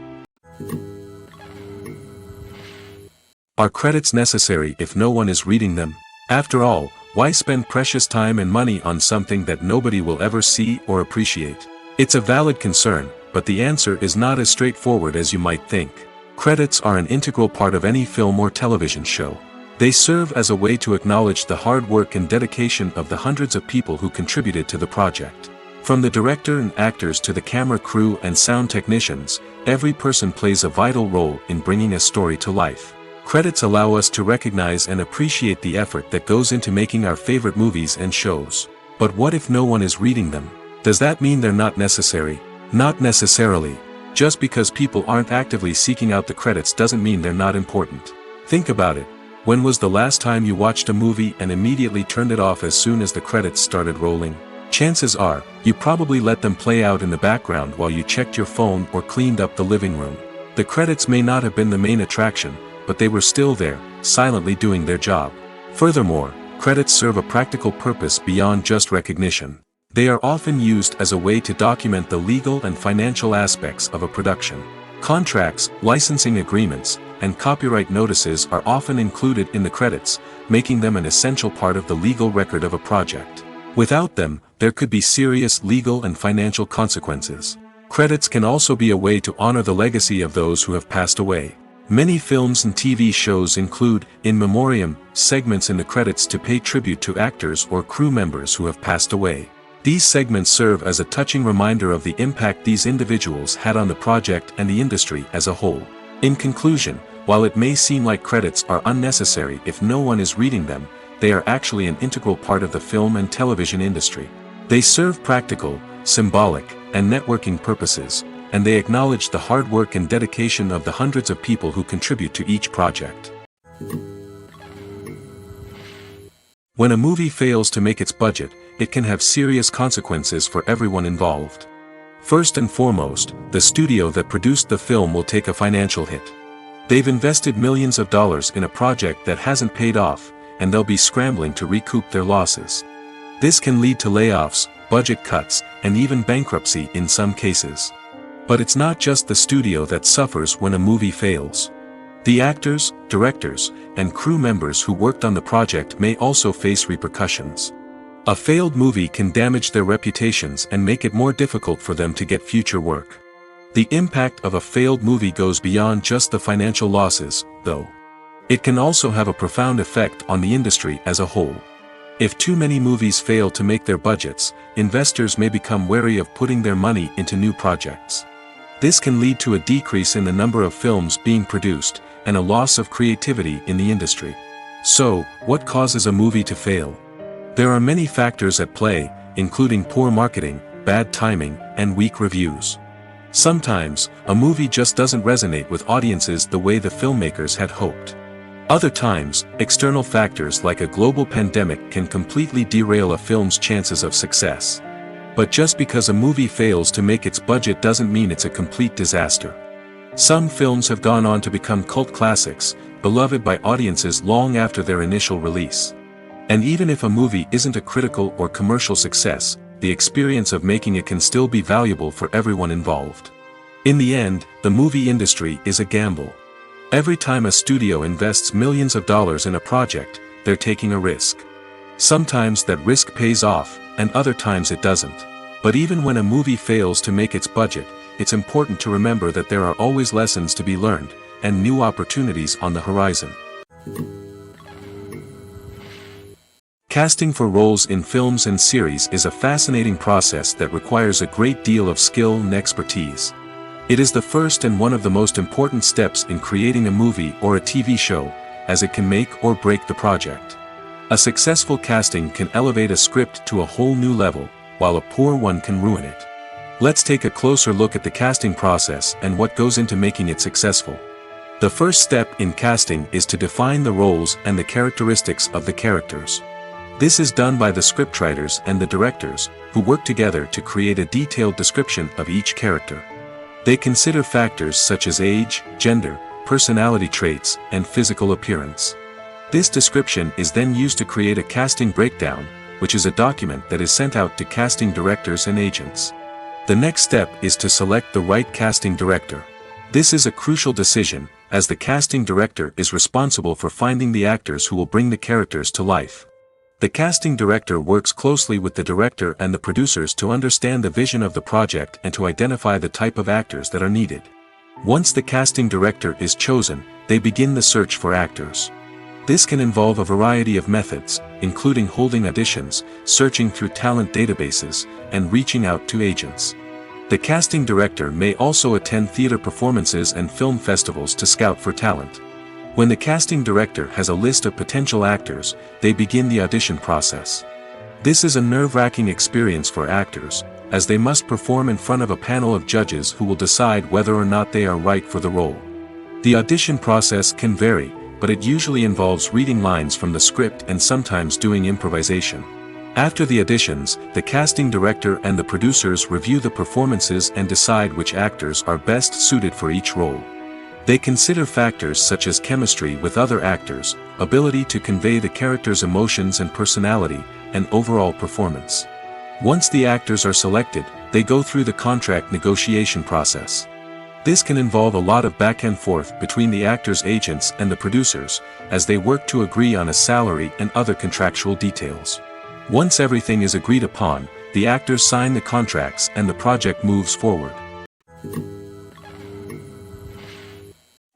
Are credits necessary if no one is reading them? After all, why spend precious time and money on something that nobody will ever see or appreciate? It's a valid concern, but the answer is not as straightforward as you might think. Credits are an integral part of any film or television show. They serve as a way to acknowledge the hard work and dedication of the hundreds of people who contributed to the project. From the director and actors to the camera crew and sound technicians, every person plays a vital role in bringing a story to life. Credits allow us to recognize and appreciate the effort that goes into making our favorite movies and shows. But what if no one is reading them? Does that mean they're not necessary? Not necessarily. Just because people aren't actively seeking out the credits doesn't mean they're not important. Think about it. When was the last time you watched a movie and immediately turned it off as soon as the credits started rolling? Chances are, you probably let them play out in the background while you checked your phone or cleaned up the living room. The credits may not have been the main attraction, but they were still there, silently doing their job. Furthermore, credits serve a practical purpose beyond just recognition. They are often used as a way to document the legal and financial aspects of a production. Contracts, licensing agreements, and copyright notices are often included in the credits, making them an essential part of the legal record of a project. Without them, there could be serious legal and financial consequences. Credits can also be a way to honor the legacy of those who have passed away. Many films and TV shows include, in memoriam, segments in the credits to pay tribute to actors or crew members who have passed away. These segments serve as a touching reminder of the impact these individuals had on the project and the industry as a whole. In conclusion, while it may seem like credits are unnecessary if no one is reading them, they are actually an integral part of the film and television industry. They serve practical, symbolic, and networking purposes, and they acknowledge the hard work and dedication of the hundreds of people who contribute to each project. When a movie fails to make its budget, it can have serious consequences for everyone involved. First and foremost, the studio that produced the film will take a financial hit. They've invested millions of dollars in a project that hasn't paid off, and they'll be scrambling to recoup their losses. This can lead to layoffs, budget cuts, and even bankruptcy in some cases. But it's not just the studio that suffers when a movie fails. The actors, directors, and crew members who worked on the project may also face repercussions. A failed movie can damage their reputations and make it more difficult for them to get future work. The impact of a failed movie goes beyond just the financial losses, though. It can also have a profound effect on the industry as a whole. If too many movies fail to make their budgets, investors may become wary of putting their money into new projects. This can lead to a decrease in the number of films being produced, and a loss of creativity in the industry. So, what causes a movie to fail? There are many factors at play, including poor marketing, bad timing, and weak reviews. Sometimes, a movie just doesn't resonate with audiences the way the filmmakers had hoped. Other times, external factors like a global pandemic can completely derail a film's chances of success. But just because a movie fails to make its budget doesn't mean it's a complete disaster. Some films have gone on to become cult classics, beloved by audiences long after their initial release. And even if a movie isn't a critical or commercial success, the experience of making it can still be valuable for everyone involved. In the end, the movie industry is a gamble. Every time a studio invests millions of dollars in a project, they're taking a risk. Sometimes that risk pays off, and other times it doesn't. But even when a movie fails to make its budget, it's important to remember that there are always lessons to be learned, and new opportunities on the horizon. Casting for roles in films and series is a fascinating process that requires a great deal of skill and expertise. It is the first and one of the most important steps in creating a movie or a TV show, as it can make or break the project. A successful casting can elevate a script to a whole new level, while a poor one can ruin it. Let's take a closer look at the casting process and what goes into making it successful. The first step in casting is to define the roles and the characteristics of the characters. This is done by the scriptwriters and the directors, who work together to create a detailed description of each character. They consider factors such as age, gender, personality traits, and physical appearance. This description is then used to create a casting breakdown, which is a document that is sent out to casting directors and agents. The next step is to select the right casting director. This is a crucial decision, as the casting director is responsible for finding the actors who will bring the characters to life. The casting director works closely with the director and the producers to understand the vision of the project and to identify the type of actors that are needed. Once the casting director is chosen, they begin the search for actors. This can involve a variety of methods, including holding auditions, searching through talent databases, and reaching out to agents. The casting director may also attend theater performances and film festivals to scout for talent. When the casting director has a list of potential actors, they begin the audition process. This is a nerve-wracking experience for actors, as they must perform in front of a panel of judges who will decide whether or not they are right for the role. The audition process can vary, but it usually involves reading lines from the script and sometimes doing improvisation. After the auditions, the casting director and the producers review the performances and decide which actors are best suited for each role. They consider factors such as chemistry with other actors, ability to convey the character's emotions and personality, and overall performance. Once the actors are selected, they go through the contract negotiation process. This can involve a lot of back and forth between the actors' agents and the producers, as they work to agree on a salary and other contractual details. Once everything is agreed upon, the actors sign the contracts and the project moves forward.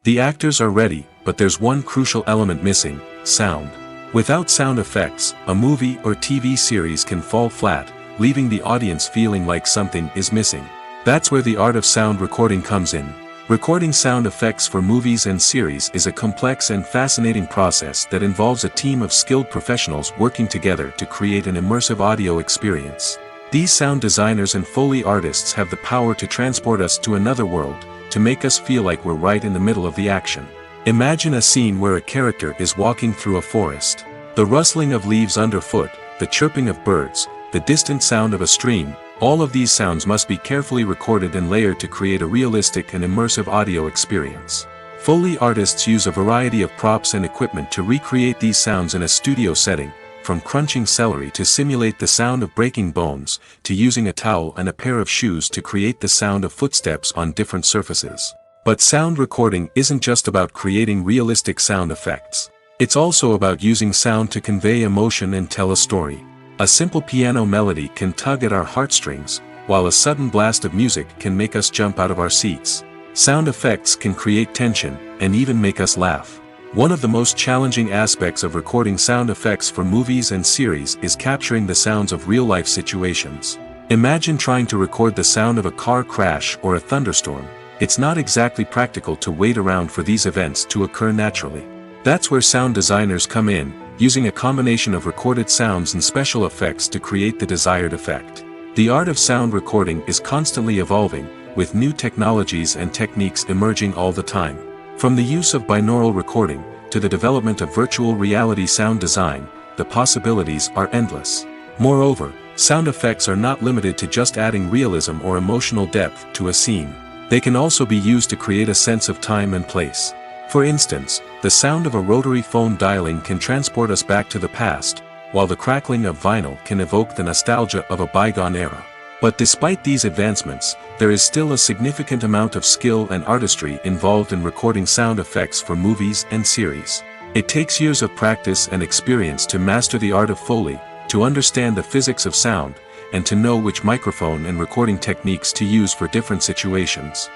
The actors are ready, but there's one crucial element missing: sound. Without sound effects, a movie or TV series can fall flat, leaving the audience feeling like something is missing. That's where the art of sound recording comes in. Recording sound effects for movies and series is a complex and fascinating process that involves a team of skilled professionals working together to create an immersive audio experience. These sound designers and Foley artists have the power to transport us to another world, to make us feel like we're right in the middle of the action. Imagine a scene where a character is walking through a forest. The rustling of leaves underfoot, the chirping of birds, the distant sound of a stream, all of these sounds must be carefully recorded and layered to create a realistic and immersive audio experience. Foley artists use a variety of props and equipment to recreate these sounds in a studio setting, from crunching celery to simulate the sound of breaking bones, to using a towel and a pair of shoes to create the sound of footsteps on different surfaces. But sound recording isn't just about creating realistic sound effects. It's also about using sound to convey emotion and tell a story. A simple piano melody can tug at our heartstrings, while a sudden blast of music can make us jump out of our seats. Sound effects can create tension, and even make us laugh. One of the most challenging aspects of recording sound effects for movies and series is capturing the sounds of real-life situations. Imagine trying to record the sound of a car crash or a thunderstorm. It's not exactly practical to wait around for these events to occur naturally. That's where sound designers come in, using a combination of recorded sounds and special effects to create the desired effect. The art of sound recording is constantly evolving, with new technologies and techniques emerging all the time. From the use of binaural recording, to the development of virtual reality sound design, the possibilities are endless. Moreover, sound effects are not limited to just adding realism or emotional depth to a scene. They can also be used to create a sense of time and place. For instance, the sound of a rotary phone dialing can transport us back to the past, while the crackling of vinyl can evoke the nostalgia of a bygone era. But despite these advancements, there is still a significant amount of skill and artistry involved in recording sound effects for movies and series. It takes years of practice and experience to master the art of Foley, to understand the physics of sound, and to know which microphone and recording techniques to use for different situations.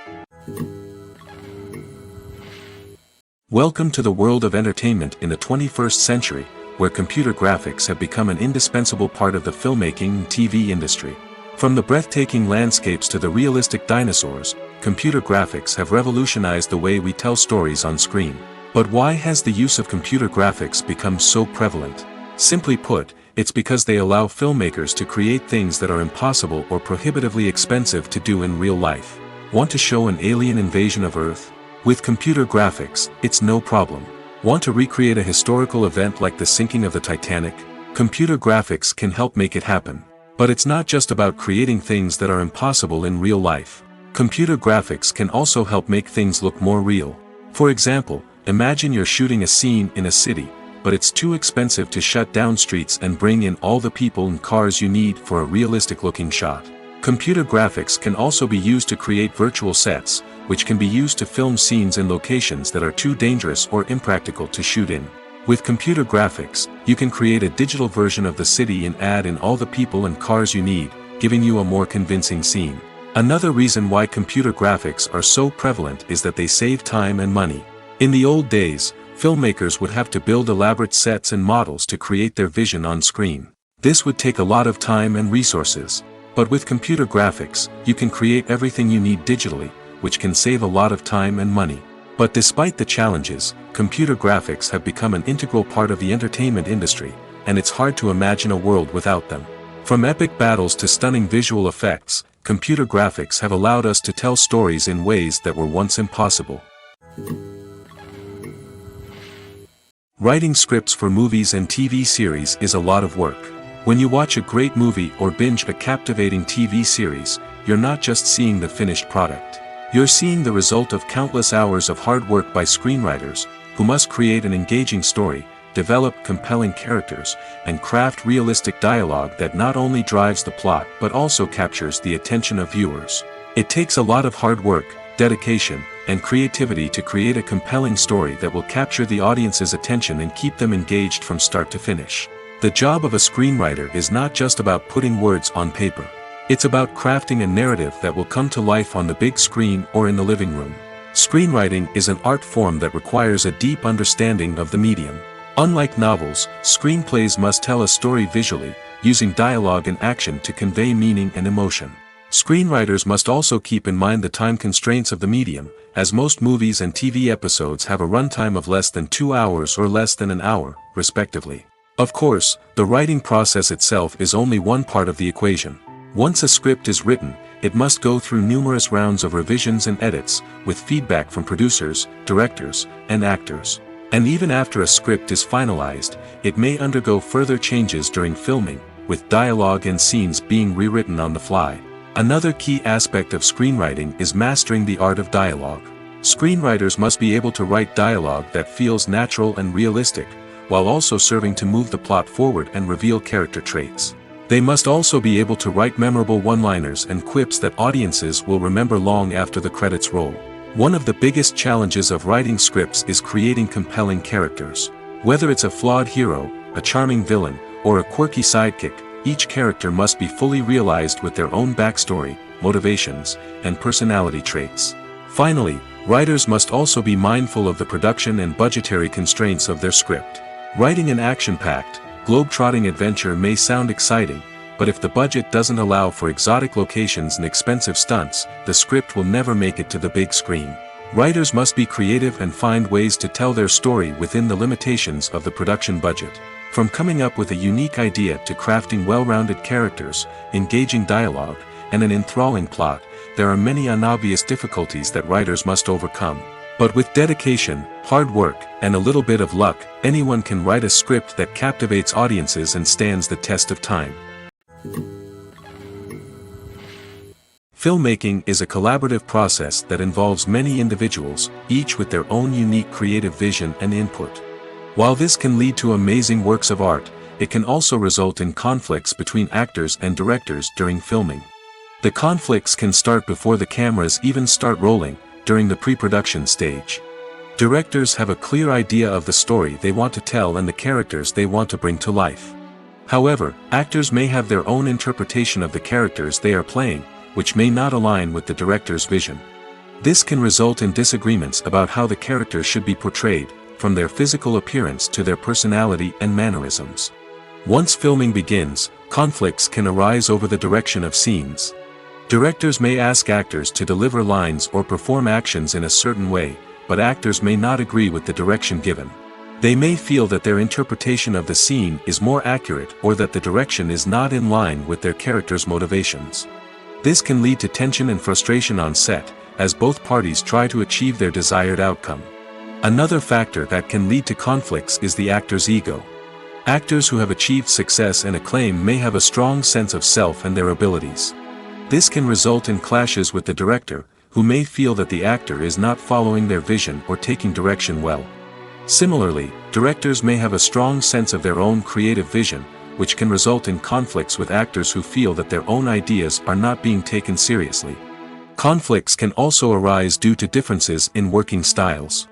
Welcome to the world of entertainment in the 21st century, where computer graphics have become an indispensable part of the filmmaking and TV industry. From the breathtaking landscapes to the realistic dinosaurs, computer graphics have revolutionized the way we tell stories on screen. But why has the use of computer graphics become so prevalent? Simply put, it's because they allow filmmakers to create things that are impossible or prohibitively expensive to do in real life. Want to show an alien invasion of Earth? With computer graphics, it's no problem. Want to recreate a historical event like the sinking of the Titanic? Computer graphics can help make it happen. But it's not just about creating things that are impossible in real life. Computer graphics can also help make things look more real. For example, imagine you're shooting a scene in a city, but it's too expensive to shut down streets and bring in all the people and cars you need for a realistic-looking shot. Computer graphics can also be used to create virtual sets, which can be used to film scenes in locations that are too dangerous or impractical to shoot in. With computer graphics, you can create a digital version of the city and add in all the people and cars you need, giving you a more convincing scene. Another reason why computer graphics are so prevalent is that they save time and money. In the old days, filmmakers would have to build elaborate sets and models to create their vision on screen. This would take a lot of time and resources. But with computer graphics, you can create everything you need digitally, which can save a lot of time and money. But despite the challenges, computer graphics have become an integral part of the entertainment industry, and it's hard to imagine a world without them. From epic battles to stunning visual effects, computer graphics have allowed us to tell stories in ways that were once impossible. Writing scripts for movies and TV series is a lot of work. When you watch a great movie or binge a captivating TV series, you're not just seeing the finished product. You're seeing the result of countless hours of hard work by screenwriters, who must create an engaging story, develop compelling characters, and craft realistic dialogue that not only drives the plot but also captures the attention of viewers. It takes a lot of hard work, dedication, and creativity to create a compelling story that will capture the audience's attention and keep them engaged from start to finish. The job of a screenwriter is not just about putting words on paper. It's about crafting a narrative that will come to life on the big screen or in the living room. Screenwriting is an art form that requires a deep understanding of the medium. Unlike novels, screenplays must tell a story visually, using dialogue and action to convey meaning and emotion. Screenwriters must also keep in mind the time constraints of the medium, as most movies and TV episodes have a runtime of less than 2 hours or less than an hour, respectively. Of course, the writing process itself is only one part of the equation. Once a script is written, it must go through numerous rounds of revisions and edits, with feedback from producers, directors, and actors. And even after a script is finalized, it may undergo further changes during filming, with dialogue and scenes being rewritten on the fly. Another key aspect of screenwriting is mastering the art of dialogue. Screenwriters must be able to write dialogue that feels natural and realistic, while also serving to move the plot forward and reveal character traits. They must also be able to write memorable one-liners and quips that audiences will remember long after the credits roll. One of the biggest challenges of writing scripts is creating compelling characters. Whether it's a flawed hero, a charming villain, or a quirky sidekick, each character must be fully realized with their own backstory, motivations, and personality traits. Finally, writers must also be mindful of the production and budgetary constraints of their script. Writing an action-packed, globe-trotting adventure may sound exciting, but if the budget doesn't allow for exotic locations and expensive stunts, the script will never make it to the big screen. Writers must be creative and find ways to tell their story within the limitations of the production budget. From coming up with a unique idea to crafting well-rounded characters, engaging dialogue, and an enthralling plot, there are many unobvious difficulties that writers must overcome. But with dedication, hard work, and a little bit of luck, anyone can write a script that captivates audiences and stands the test of time. Filmmaking is a collaborative process that involves many individuals, each with their own unique creative vision and input. While this can lead to amazing works of art, it can also result in conflicts between actors and directors during filming. The conflicts can start before the cameras even start rolling, during the pre-production stage. Directors have a clear idea of the story they want to tell and the characters they want to bring to life. However, actors may have their own interpretation of the characters they are playing, which may not align with the director's vision. This can result in disagreements about how the characters should be portrayed, from their physical appearance to their personality and mannerisms. Once filming begins, conflicts can arise over the direction of scenes. Directors may ask actors to deliver lines or perform actions in a certain way, but actors may not agree with the direction given. They may feel that their interpretation of the scene is more accurate or that the direction is not in line with their character's motivations. This can lead to tension and frustration on set, as both parties try to achieve their desired outcome. Another factor that can lead to conflicts is the actor's ego. Actors who have achieved success and acclaim may have a strong sense of self and their abilities. This can result in clashes with the director, who may feel that the actor is not following their vision or taking direction well. Similarly, directors may have a strong sense of their own creative vision, which can result in conflicts with actors who feel that their own ideas are not being taken seriously. Conflicts can also arise due to differences in working styles.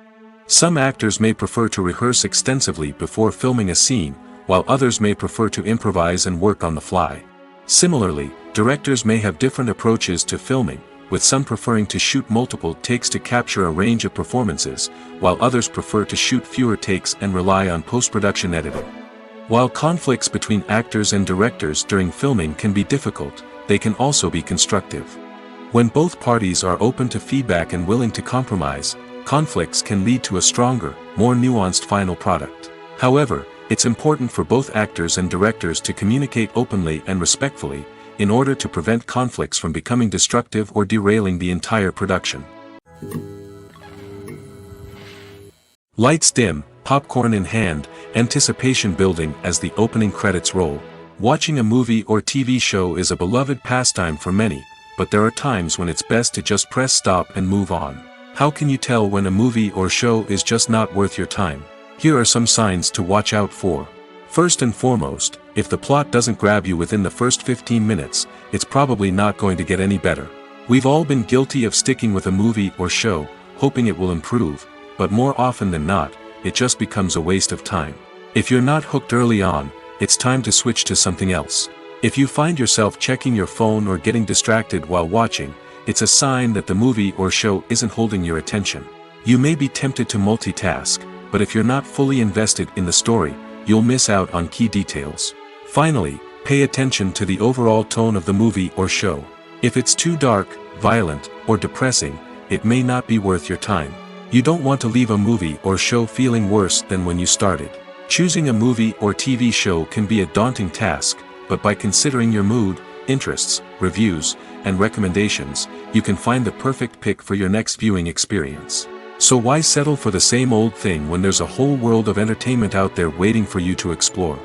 Some actors may prefer to rehearse extensively before filming a scene, while others may prefer to improvise and work on the fly. Similarly, directors may have different approaches to filming, with some preferring to shoot multiple takes to capture a range of performances, while others prefer to shoot fewer takes and rely on post-production editing. While conflicts between actors and directors during filming can be difficult, they can also be constructive. When both parties are open to feedback and willing to compromise, conflicts can lead to a stronger, more nuanced final product. However, it's important for both actors and directors to communicate openly and respectfully, in order to prevent conflicts from becoming destructive or derailing the entire production. Lights dim, popcorn in hand, anticipation building as the opening credits roll. Watching a movie or TV show is a beloved pastime for many, but there are times when it's best to just press stop and move on. How can you tell when a movie or show is just not worth your time? Here are some signs to watch out for. First and foremost, if the plot doesn't grab you within the first 15 minutes, it's probably not going to get any better. We've all been guilty of sticking with a movie or show, hoping it will improve, but more often than not, it just becomes a waste of time. If you're not hooked early on, it's time to switch to something else. If you find yourself checking your phone or getting distracted while watching, it's a sign that the movie or show isn't holding your attention. You may be tempted to multitask, but if you're not fully invested in the story, you'll miss out on key details. Finally, pay attention to the overall tone of the movie or show. If it's too dark, violent, or depressing, it may not be worth your time. You don't want to leave a movie or show feeling worse than when you started. Choosing a movie or TV show can be a daunting task, but by considering your mood, interests, reviews, and recommendations, you can find the perfect pick for your next viewing experience. So why settle for the same old thing when there's a whole world of entertainment out there waiting for you to explore?